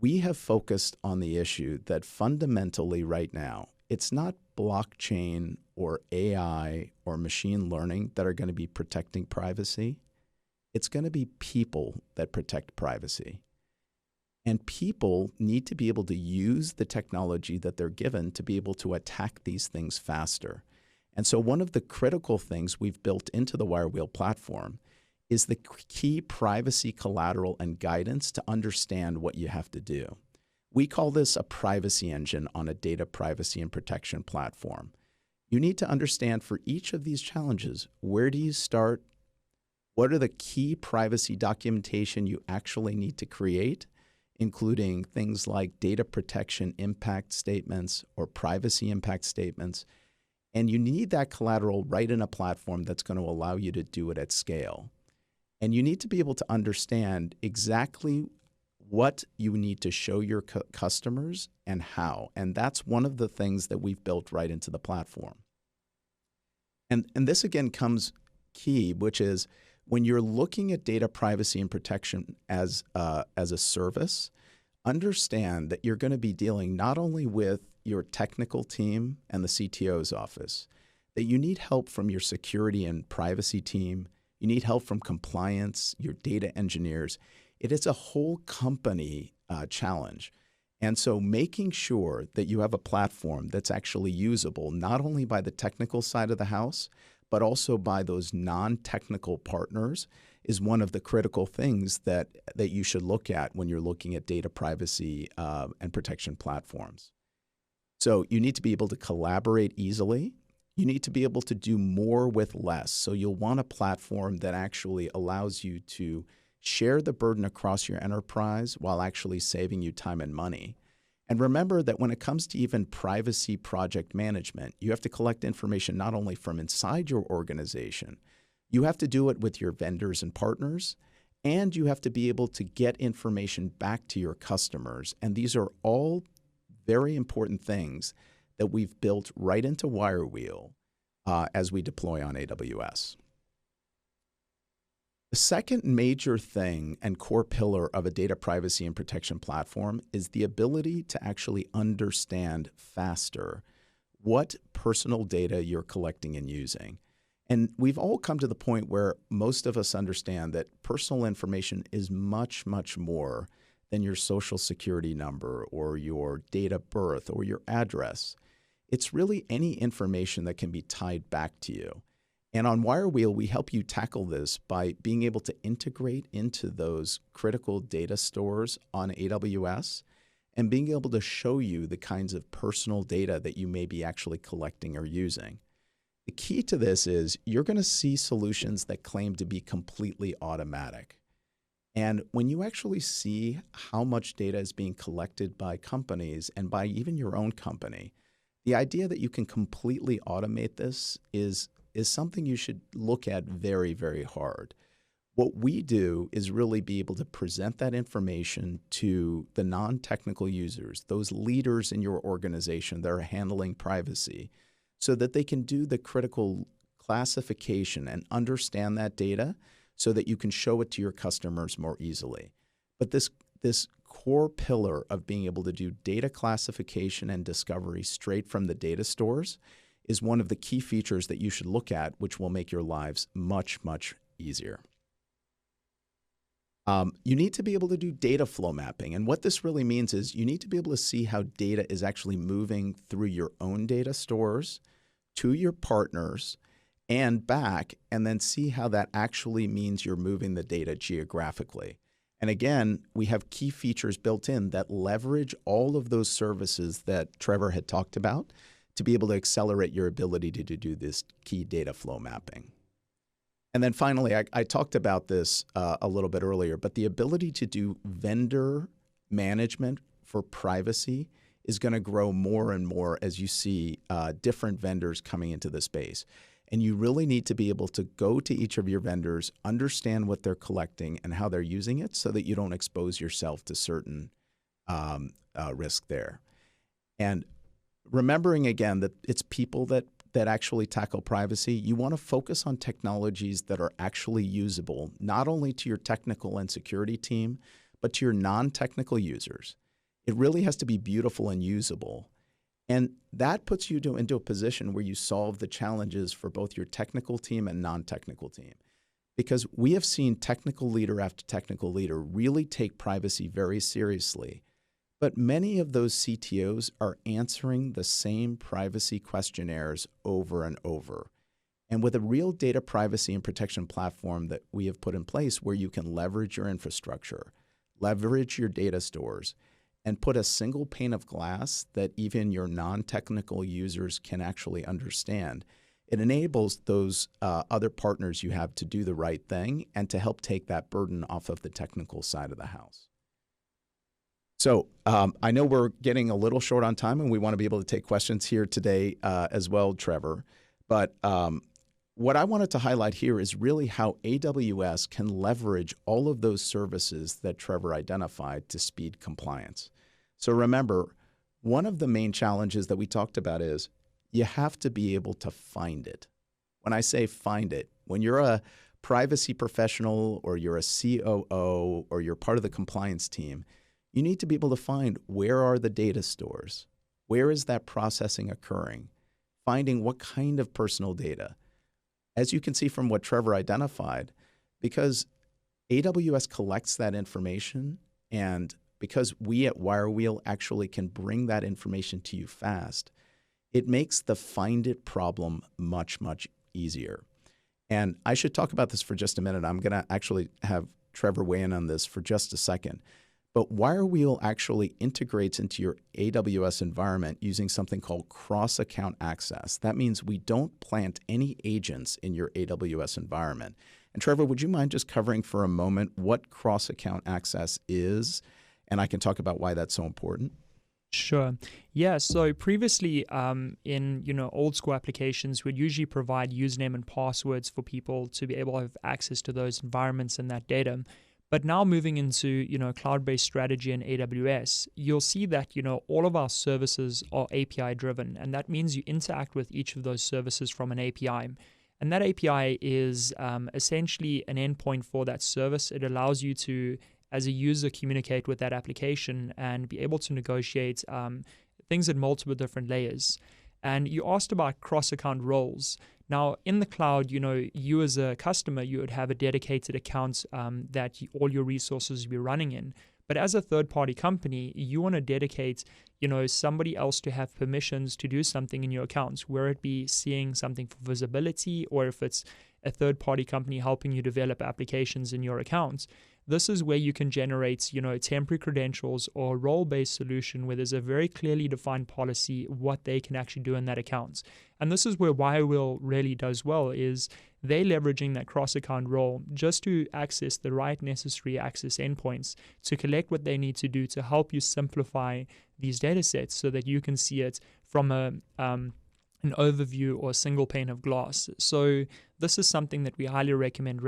we have focused on the issue that fundamentally right now, it's not blockchain or AI or machine learning that are going to be protecting privacy. It's going to be people that protect privacy. And people need to be able to use the technology that they're given to be able to attack these things faster. And so one of the critical things we've built into the WireWheel platform is the key privacy collateral and guidance to understand what you have to do. We call this a privacy engine on a data privacy and protection platform. You need to understand for each of these challenges, where do you start? What are the key privacy documentation you actually need to create, including things like data protection impact statements or privacy impact statements. And you need that collateral right in a platform that's going to allow you to do it at scale. And you need to be able to understand exactly what you need to show your customers and how. And that's one of the things that we've built right into the platform. And this again comes key, which is when you're looking at data privacy and protection as a service, understand that you're going to be dealing not only with your technical team and the CTO's office, that you need help from your security and privacy team, you need help from compliance, your data engineers. It is a whole company challenge. And so making sure that you have a platform that's actually usable, not only by the technical side of the house, but also by those non-technical partners, is one of the critical things that you should look at when you're looking at data privacy and protection platforms. So you need to be able to collaborate easily. You need to be able to do more with less. So you'll want a platform that actually allows you to share the burden across your enterprise while actually saving you time and money. And remember that when it comes to even privacy project management, you have to collect information not only from inside your organization, you have to do it with your vendors and partners, and you have to be able to get information back to your customers. And these are all very important things that we've built right into WireWheel as we deploy on AWS. The second major thing and core pillar of a data privacy and protection platform is the ability to actually understand faster what personal data you're collecting and using. And we've all come to the point where most of us understand that personal information is much, much more than your social security number or your date of birth or your address. It's really any information that can be tied back to you. And on WireWheel, we help you tackle this by being able to integrate into those critical data stores on AWS and being able to show you the kinds of personal data that you may be actually collecting or using. The key to this is you're going to see solutions that claim to be completely automatic. And when you actually see how much data is being collected by companies and by even your own company, the idea that you can completely automate this is something you should look at very, very hard. What we do is really be able to present that information to the non-technical users, those leaders in your organization that are handling privacy, so that they can do the critical classification and understand that data so that you can show it to your customers more easily. But this core pillar of being able to do data classification and discovery straight from the data stores is one of the key features that you should look at, which will make your lives much, much easier. You need to be able to do data flow mapping. And what this really means is you need to be able to see how data is actually moving through your own data stores to your partners and back, and then see how that actually means you're moving the data geographically. And again, we have key features built in that leverage all of those services that Trevor had talked about to be able to accelerate your ability to do this key data flow mapping. And then finally, I talked about this a little bit earlier, but the ability to do vendor management for privacy is going to grow more and more as you see different vendors coming into the space. And you really need to be able to go to each of your vendors, understand what they're collecting and how they're using it so that you don't expose yourself to certain risk there. And remembering again that it's people that actually tackle privacy, you want to focus on technologies that are actually usable, not only to your technical and security team, but to your non-technical users. It really has to be beautiful and usable. And that puts you into a position where you solve the challenges for both your technical team and non-technical team. Because we have seen technical leader after technical leader really take privacy very seriously. But many of those CTOs are answering the same privacy questionnaires over and over. And with a real data privacy and protection platform that we have put in place where you can leverage your infrastructure, leverage your data stores, and put a single pane of glass that even your non-technical users can actually understand, it enables those other partners you have to do the right thing and to help take that burden off of the technical side of the house. So I know we're getting a little short on time and we want to be able to take questions here today as well, Trevor. But what I wanted to highlight here is really how AWS can leverage all of those services that Trevor identified to speed compliance. So remember, one of the main challenges that we talked about is you have to be able to find it. When I say find it, when you're a privacy professional or you're a COO or you're part of the compliance team, you need to be able to find where are the data stores, Where is that processing occurring? Finding what kind of personal data. As you can see from what Trevor identified, because AWS collects that information, and because we at WireWheel actually can bring that information to you fast, it makes the find it problem much, much easier. And I should talk about this for just a minute. I'm going to actually have Trevor weigh in on this for just a second. But WireWheel actually integrates into your AWS environment using something called cross-account access. That means we don't plant any agents in your AWS environment. And Trevor, would you mind just covering for a moment what cross-account access is? And I can talk about why that's so important. Sure. Yeah. So previously, in old school applications, we'd usually provide username and passwords for people to be able to have access to those environments and that data. But now moving into cloud-based strategy in AWS, you'll see that all of our services are API driven, and that means you interact with each of those services from an API. And that API is essentially an endpoint for that service. It allows you to, as a user, communicate with that application and be able to negotiate things at multiple different layers. And you asked about cross-account roles. Now, in the cloud, you as a customer, you would have a dedicated account that all your resources will be running in. But as a third-party company, you want to dedicate, somebody else to have permissions to do something in your accounts, where it be seeing something for visibility, or if it's a third-party company helping you develop applications in your accounts. This is where you can generate, temporary credentials or a role-based solution where there's a very clearly defined policy what they can actually do in that account. And this is where WireWheel really does well, is they leveraging that cross-account role just to access the right necessary access endpoints to collect what they need to do to help you simplify these data sets so that you can see it from an overview or a single pane of glass. So this is something that we highly recommend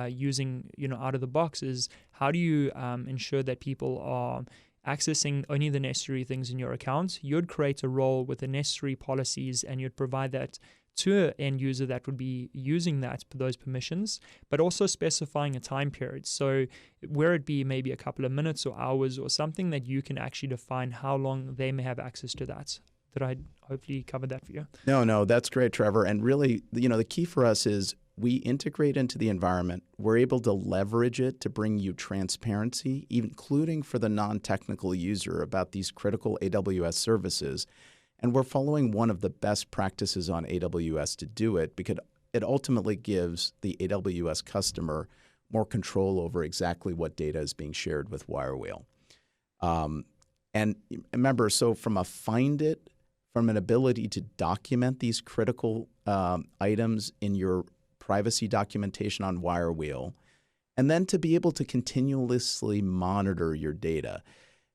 using out of the box. Is how do you ensure that people are accessing only the necessary things in your account? You'd create a role with the necessary policies, and you'd provide that to an end user that would be using those permissions, but also specifying a time period. So where it be maybe a couple of minutes or hours or something that you can actually define how long they may have access to that. Did I hopefully cover that for you? No, that's great, Trevor. And really, the key for us is we integrate into the environment. We're able to leverage it to bring you transparency, including for the non-technical user about these critical AWS services. And we're following one of the best practices on AWS to do it, because it ultimately gives the AWS customer more control over exactly what data is being shared with WireWheel. And remember, so from an ability to document these critical items in your privacy documentation on WireWheel, and then to be able to continuously monitor your data.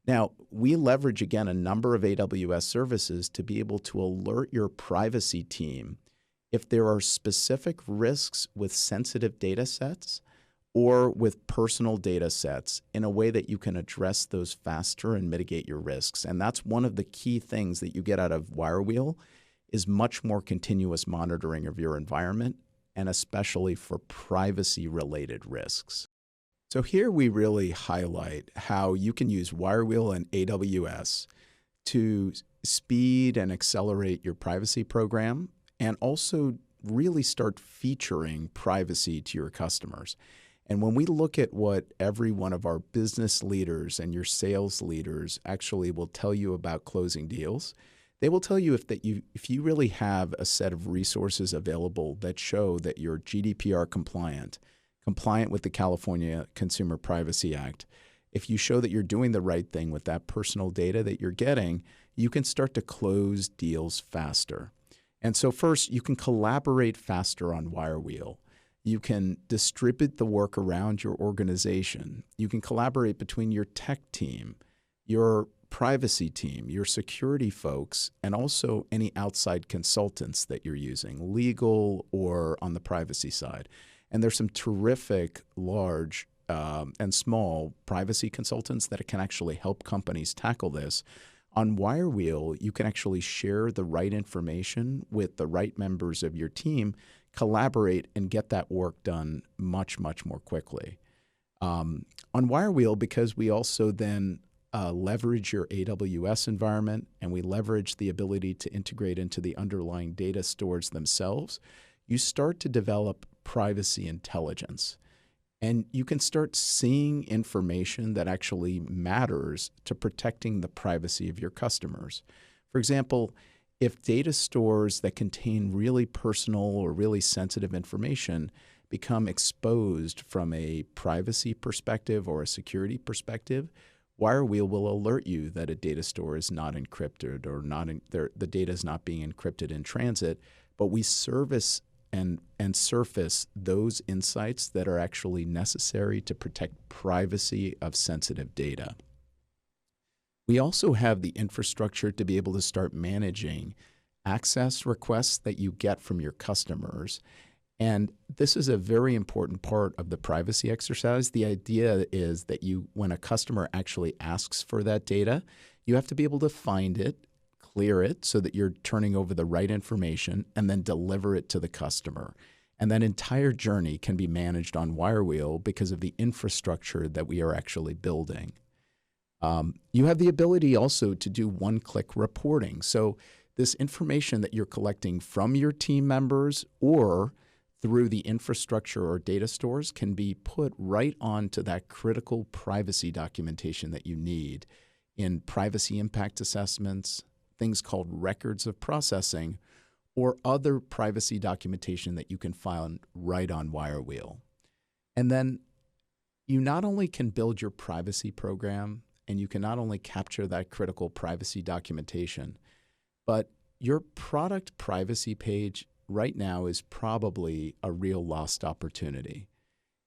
Now, we leverage, again, a number of AWS services to be able to alert your privacy team if there are specific risks with sensitive data sets or with personal data sets in a way that you can address those faster and mitigate your risks. And that's one of the key things that you get out of WireWheel is much more continuous monitoring of your environment, and especially for privacy-related risks. So here we really highlight how you can use WireWheel and AWS to speed and accelerate your privacy program, and also really start featuring privacy to your customers. And when we look at what every one of our business leaders and your sales leaders actually will tell you about closing deals, they will tell you if you really have a set of resources available that show that you're GDPR compliant with the California Consumer Privacy Act, if you show that you're doing the right thing with that personal data that you're getting, you can start to close deals faster. And so first, you can collaborate faster on WireWheel. You can distribute the work around your organization. You can collaborate between your tech team, your privacy team, your security folks, and also any outside consultants that you're using, legal or on the privacy side. And there's some terrific large and small privacy consultants that can actually help companies tackle this. On WireWheel, you can actually share the right information with the right members of your team, collaborate, and get that work done much, much more quickly. On WireWheel, because we also then leverage your AWS environment and we leverage the ability to integrate into the underlying data stores themselves, you start to develop privacy intelligence. And you can start seeing information that actually matters to protecting the privacy of your customers. For example, if data stores that contain really personal or really sensitive information become exposed from a privacy perspective or a security perspective, WireWheel will alert you that a data store is not encrypted or the data is not being encrypted in transit, but we service and surface those insights that are actually necessary to protect privacy of sensitive data. We also have the infrastructure to be able to start managing access requests that you get from your customers. And this is a very important part of the privacy exercise. The idea is that when a customer actually asks for that data, you have to be able to find it, clear it so that you're turning over the right information, and then deliver it to the customer. And that entire journey can be managed on WireWheel because of the infrastructure that we are actually building. You have the ability also to do one-click reporting. So this information that you're collecting from your team members or through the infrastructure or data stores can be put right onto that critical privacy documentation that you need in privacy impact assessments, things called records of processing, or other privacy documentation that you can find right on WireWheel. And then you not only can build your privacy program and you can not only capture that critical privacy documentation, but your product privacy page right now is probably a real lost opportunity.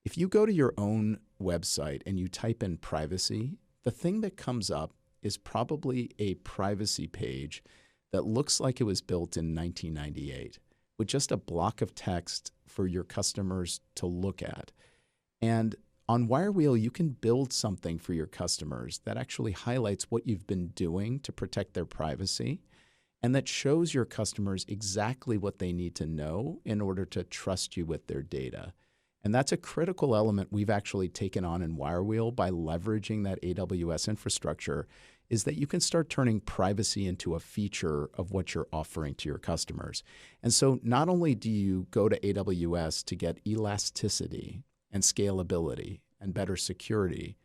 If you go to your own website and you type in privacy, the thing that comes up is probably a privacy page that looks like it was built in 1998 with just a block of text for your customers to look at. And on WireWheel, you can build something for your customers that actually highlights what you've been doing to protect their privacy and that shows your customers exactly what they need to know in order to trust you with their data. And that's a critical element we've actually taken on in WireWheel by leveraging that AWS infrastructure, is that you can start turning privacy into a feature of what you're offering to your customers. And so not only do you go to AWS to get elasticity and scalability and better security,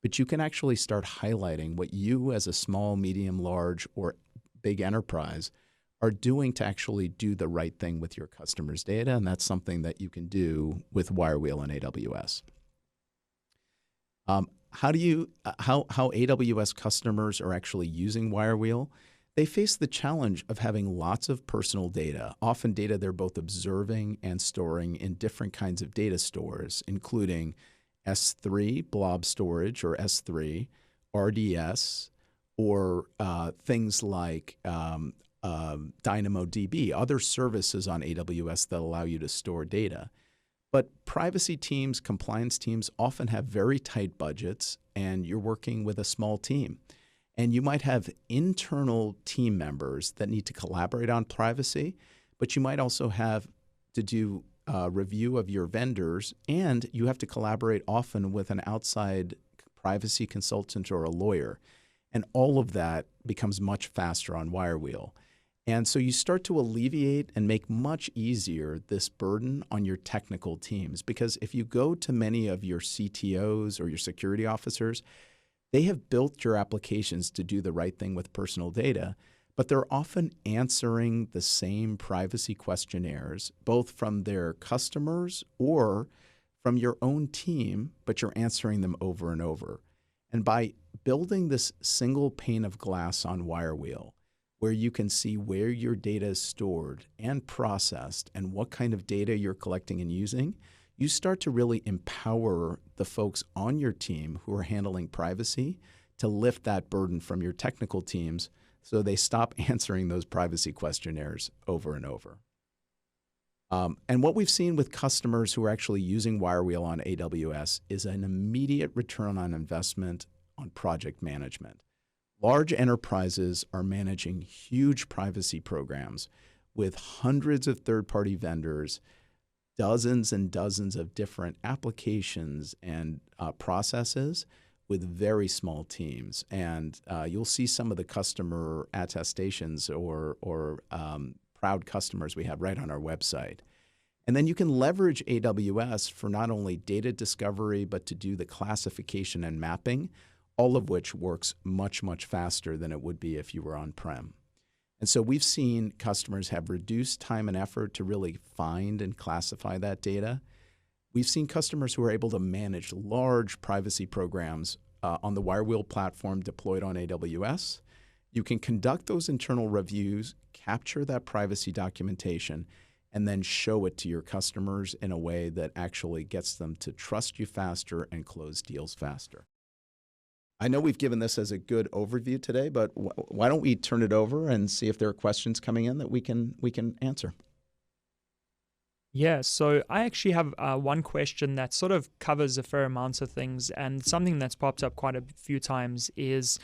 but you can actually start highlighting what you as a small, medium, large, or big enterprise are doing to actually do the right thing with your customers' data, and that's something that you can do with WireWheel and AWS. How AWS customers are actually using WireWheel? They face the challenge of having lots of personal data, often data they're both observing and storing in different kinds of data stores, including S3, blob storage, or S3, RDS, or things like DynamoDB, other services on AWS that allow you to store data. But privacy teams, compliance teams often have very tight budgets, and you're working with a small team. And you might have internal team members that need to collaborate on privacy, but you might also have to do a review of your vendors, and you have to collaborate often with an outside privacy consultant or a lawyer. And all of that becomes much faster on WireWheel. And so you start to alleviate and make much easier this burden on your technical teams, because if you go to many of your CTOs or your security officers, they have built your applications to do the right thing with personal data, but they're often answering the same privacy questionnaires, both from their customers or from your own team, but you're answering them over and over. And by building this single pane of glass on WireWheel, where you can see where your data is stored and processed and what kind of data you're collecting and using, you start to really empower the folks on your team who are handling privacy to lift that burden from your technical teams so they stop answering those privacy questionnaires over and over. And what we've seen with customers who are actually using WireWheel on AWS is an immediate return on investment on project management. Large enterprises are managing huge privacy programs with hundreds of third-party vendors, dozens and dozens of different applications and processes with very small teams. And you'll see some of the customer attestations or proud customers we have right on our website. And then you can leverage AWS for not only data discovery, but to do the classification and mapping, all of which works much, much faster than it would be if you were on-prem. And so we've seen customers have reduced time and effort to really find and classify that data. We've seen customers who are able to manage large privacy programs on the WireWheel platform deployed on AWS. You can conduct those internal reviews, capture that privacy documentation, and then show it to your customers in a way that actually gets them to trust you faster and close deals faster. I know we've given this as a good overview today, but why don't we turn it over and see if there are questions coming in that we can answer? Yeah, so I actually have one question that sort of covers a fair amount of things, and something that's popped up quite a few times is,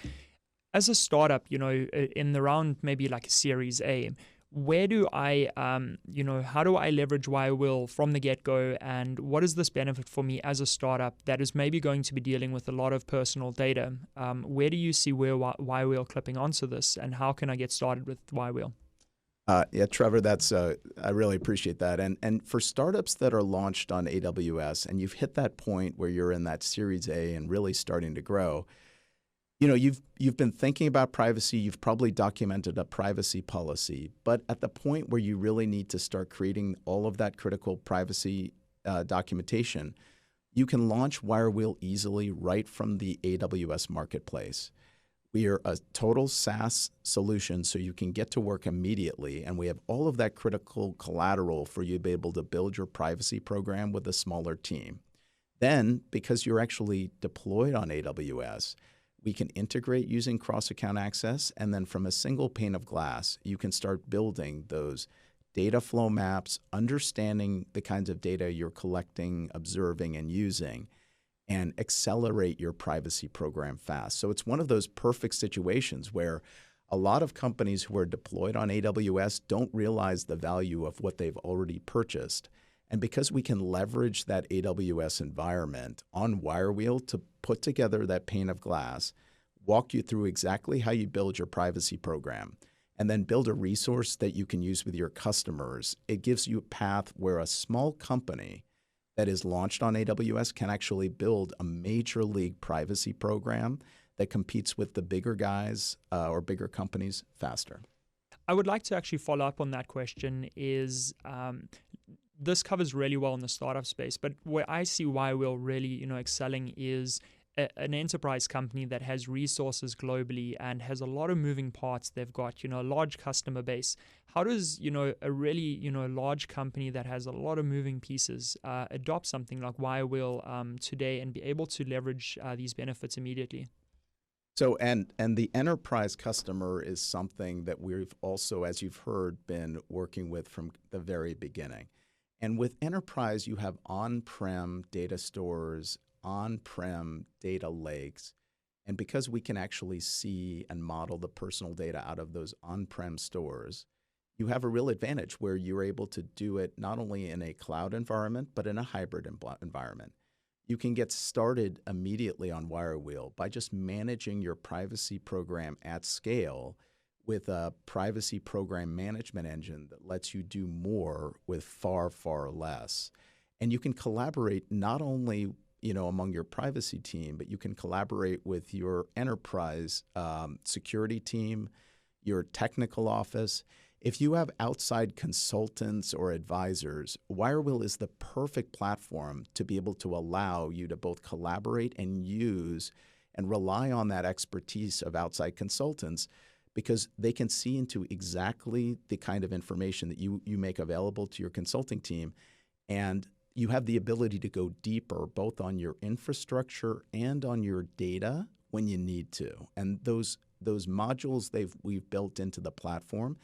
as a startup, in the round maybe like a Series A, where do I, how do I leverage WireWheel from the get-go, and what is this benefit for me as a startup that is maybe going to be dealing with a lot of personal data? Where do you see WireWheel clipping onto this, and how can I get started with WireWheel? Yeah, Trevor, I really appreciate that. And for startups that are launched on AWS, and you've hit that point where you're in that Series A and really starting to grow, you've been thinking about privacy. You've probably documented a privacy policy, but at the point where you really need to start creating all of that critical privacy documentation, you can launch WireWheel easily right from the AWS marketplace. We are a total SaaS solution, so you can get to work immediately, and we have all of that critical collateral for you to be able to build your privacy program with a smaller team. Then, because you're actually deployed on AWS, we can integrate using cross-account access, and then from a single pane of glass, you can start building those data flow maps, understanding the kinds of data you're collecting, observing, and using, and accelerate your privacy program fast. So it's one of those perfect situations where a lot of companies who are deployed on AWS don't realize the value of what they've already purchased. And because we can leverage that AWS environment on WireWheel to put together that pane of glass, walk you through exactly how you build your privacy program, and then build a resource that you can use with your customers, it gives you a path where a small company that is launched on AWS can actually build a major league privacy program that competes with the bigger guys or bigger companies faster. I would like to actually follow up on that question is, this covers really well in the startup space, but where I see WireWheel really, excelling is an enterprise company that has resources globally and has a lot of moving parts. They've got, a large customer base. How does, a really, large company that has a lot of moving pieces adopt something like WireWheel today and be able to leverage these benefits immediately? So, and the enterprise customer is something that we've also, as you've heard, been working with from the very beginning. And with enterprise, you have on-prem data stores, on-prem data lakes. And because we can actually see and model the personal data out of those on-prem stores, you have a real advantage where you're able to do it not only in a cloud environment, but in a hybrid environment. You can get started immediately on WireWheel by just managing your privacy program at scale with a privacy program management engine that lets you do more with far, far less. And you can collaborate not only among your privacy team, but you can collaborate with your enterprise security team, your technical office. If you have outside consultants or advisors, WireWheel is the perfect platform to be able to allow you to both collaborate and use and rely on that expertise of outside consultants, because they can see into exactly the kind of information that you make available to your consulting team. And you have the ability to go deeper both on your infrastructure and on your data when you need to. And those modules we've built into the platform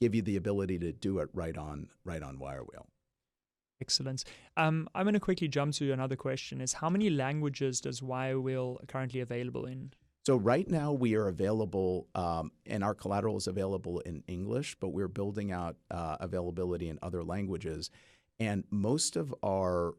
give you the ability to do it right on WireWheel. Excellent. I'm going to quickly jump to another question is, how many languages does WireWheel currently available in? So right now we are available, and our collateral is available in English, but we're building out availability in other languages. And most of our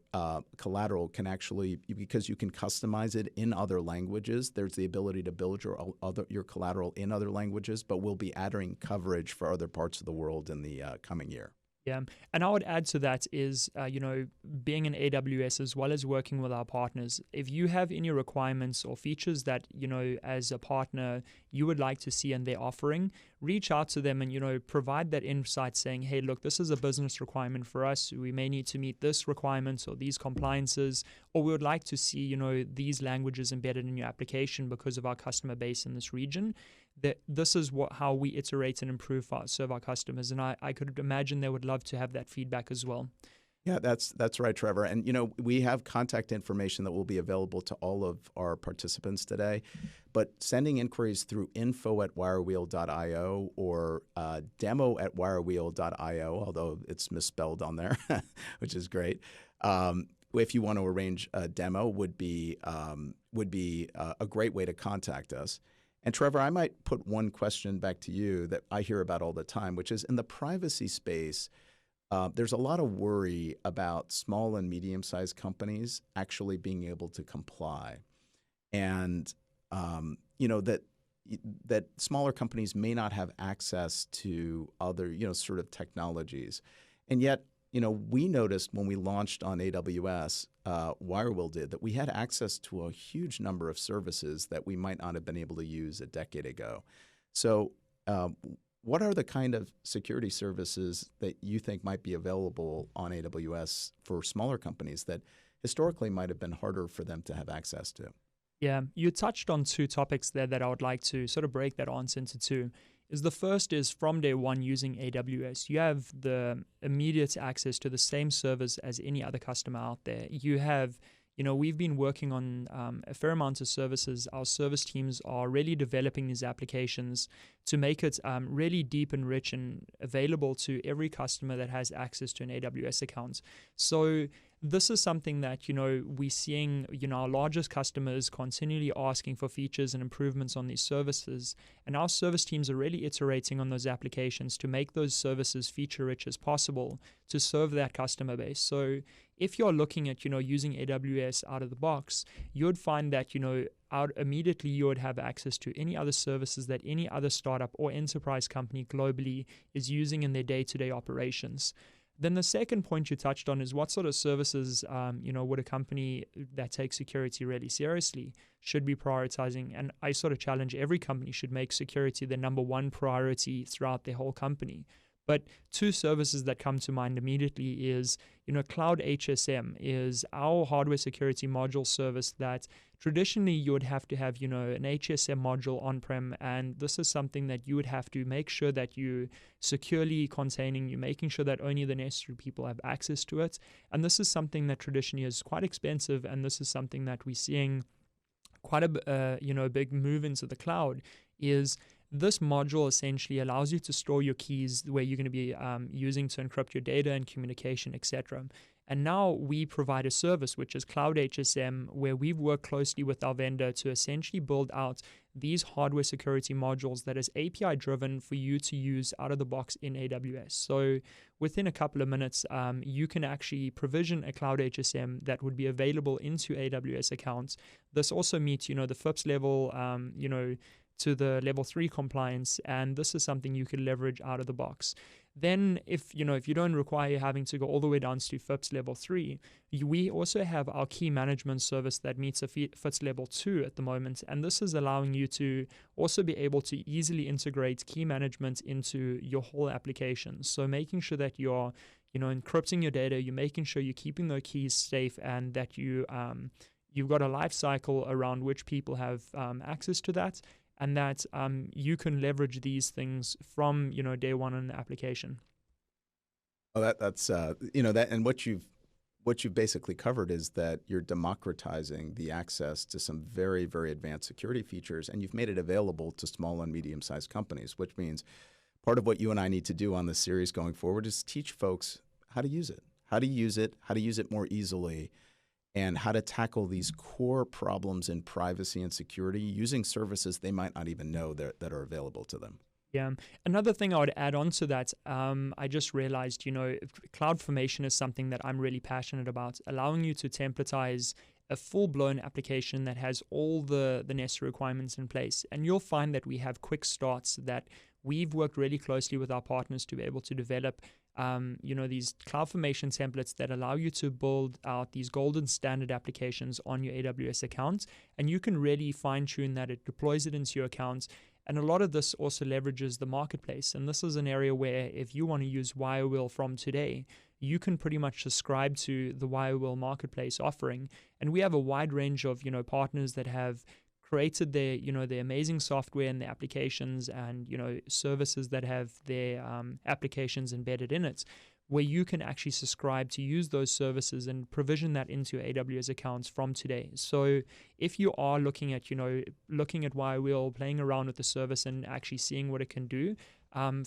collateral can actually, because you can customize it in other languages, there's the ability to build your collateral in other languages, but we'll be adding coverage for other parts of the world in the coming year. Yeah, and I would add to that is, being in AWS as well as working with our partners, if you have any requirements or features that, as a partner, you would like to see in their offering, reach out to them and, provide that insight saying, hey, look, this is a business requirement for us. We may need to meet this requirements or these compliances, or we would like to see, these languages embedded in your application because of our customer base in this region. That this is how we iterate and improve serve our customers. And I could imagine they would love to have that feedback as well. Yeah, that's right, Trevor. And, we have contact information that will be available to all of our participants today. But sending inquiries through info@wirewheel.io or demo@wirewheel.io, although it's misspelled on there, which is great. If you want to arrange a demo, would be a great way to contact us. And Trevor, I might put one question back to you that I hear about all the time, which is in the privacy space, there's a lot of worry about small and medium-sized companies actually being able to comply. And, that smaller companies may not have access to other, sort of technologies. And yet, we noticed when we launched on AWS, WireWheel did, that we had access to a huge number of services that we might not have been able to use a decade ago. So what are the kind of security services that you think might be available on AWS for smaller companies that historically might have been harder for them to have access to? Yeah, you touched on two topics there that I would like to sort of break that answer into two. The first is from day one using AWS, you have the immediate access to the same servers as any other customer out there. You have, we've been working on a fair amount of services. Our service teams are really developing these applications to make it really deep and rich and available to every customer that has access to an AWS account. So this is something that, we're seeing, our largest customers continually asking for features and improvements on these services. And our service teams are really iterating on those applications to make those services feature rich as possible to serve that customer base. So if you're looking at, using AWS out of the box, you would find that, out immediately you would have access to any other services that any other startup or enterprise company globally is using in their day-to-day operations. Then the second point you touched on is what sort of services, would a company that takes security really seriously should be prioritizing. And I sort of challenge every company should make security their number one priority throughout their whole company. But two services that come to mind immediately is, Cloud HSM is our hardware security module service that traditionally you would have to have, an HSM module on-prem. And this is something that you would have to make sure that you securely containing, you're making sure that only the necessary people have access to it. And this is something that traditionally is quite expensive. And this is something that we're seeing quite a big move into the cloud is this module essentially allows you to store your keys where you're going to be using to encrypt your data and communication, etc. And now we provide a service, which is Cloud HSM, where we've worked closely with our vendor to essentially build out these hardware security modules that is API driven for you to use out of the box in AWS. So within a couple of minutes, you can actually provision a Cloud HSM that would be available into AWS accounts. This also meets, the FIPS level, to the level 3 compliance, and this is something you can leverage out of the box. Then if you don't require having to go all the way down to FIPS level 3, we also have our key management service that meets a FIPS level 2 at the moment, and this is allowing you to also be able to easily integrate key management into your whole application. So making sure that you're encrypting your data, you're making sure you're keeping the keys safe, and that you've got a life cycle around which people have access to that. And that you can leverage these things from day one in the application. Oh, that's that, and what you've basically covered is that you're democratizing the access to some very, very advanced security features, and you've made it available to small and medium-sized companies. Which means part of what you and I need to do on this series going forward is teach folks how to use it, how to use it more easily, and how to tackle these core problems in privacy and security using services they might not even know that are available to them. Yeah. Another thing I would add on to that, I just realized, CloudFormation is something that I'm really passionate about, allowing you to templatize a full-blown application that has all the necessary requirements in place. And you'll find that we have quick starts that we've worked really closely with our partners to be able to develop these CloudFormation templates that allow you to build out these golden standard applications on your AWS account. And you can really fine-tune that. It deploys it into your account. And a lot of this also leverages the marketplace. And this is an area where if you want to use WireWheel from today, you can pretty much subscribe to the WireWheel marketplace offering. And we have a wide range of, partners that have created their amazing software and their applications and, services that have their applications embedded in it, where you can actually subscribe to use those services and provision that into your AWS accounts from today. So if you are looking at WireWheel, playing around with the service and actually seeing what it can do,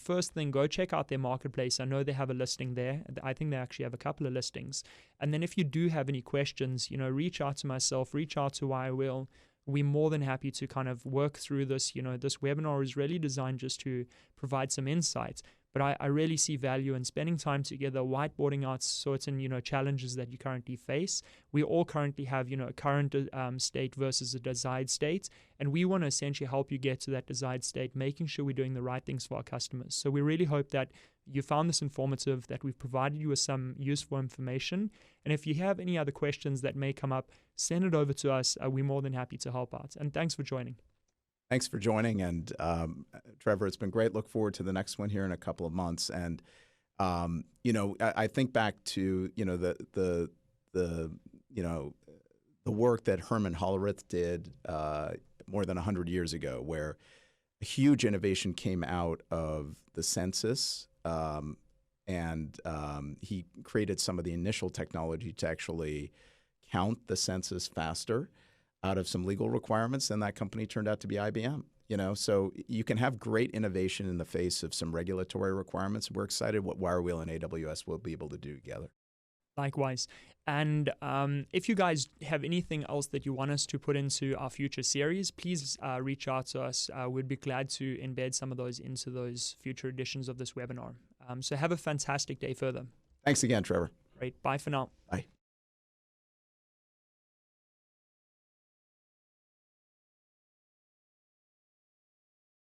first thing, go check out their marketplace. I know they have a listing there. I think they actually have a couple of listings. And then if you do have any questions, reach out to myself, reach out to WireWheel. We're more than happy to kind of work through this. This webinar is really designed just to provide some insights. But I really see value in spending time together, whiteboarding out certain, challenges that you currently face. We all currently have, a current state versus a desired state. And we want to essentially help you get to that desired state, making sure we're doing the right things for our customers. So we really hope that you found this informative, that we've provided you with some useful information. And if you have any other questions that may come up, send it over to us. We're more than happy to help out. And thanks for joining. Thanks for joining, and Trevor, it's been great. Look forward to the next one here in a couple of months. And I think back to the work that Herman Hollerith did more than 100 years ago, where a huge innovation came out of the census, and he created some of the initial technology to actually count the census faster out of some legal requirements, and that company turned out to be IBM. So you can have great innovation in the face of some regulatory requirements. We're excited what WireWheel and AWS will be able to do together. Likewise. And if you guys have anything else that you want us to put into our future series, please reach out to us. We'd be glad to embed some of those into those future editions of this webinar. So have a fantastic day further. Thanks again, Trevor. Great. Bye for now. Bye.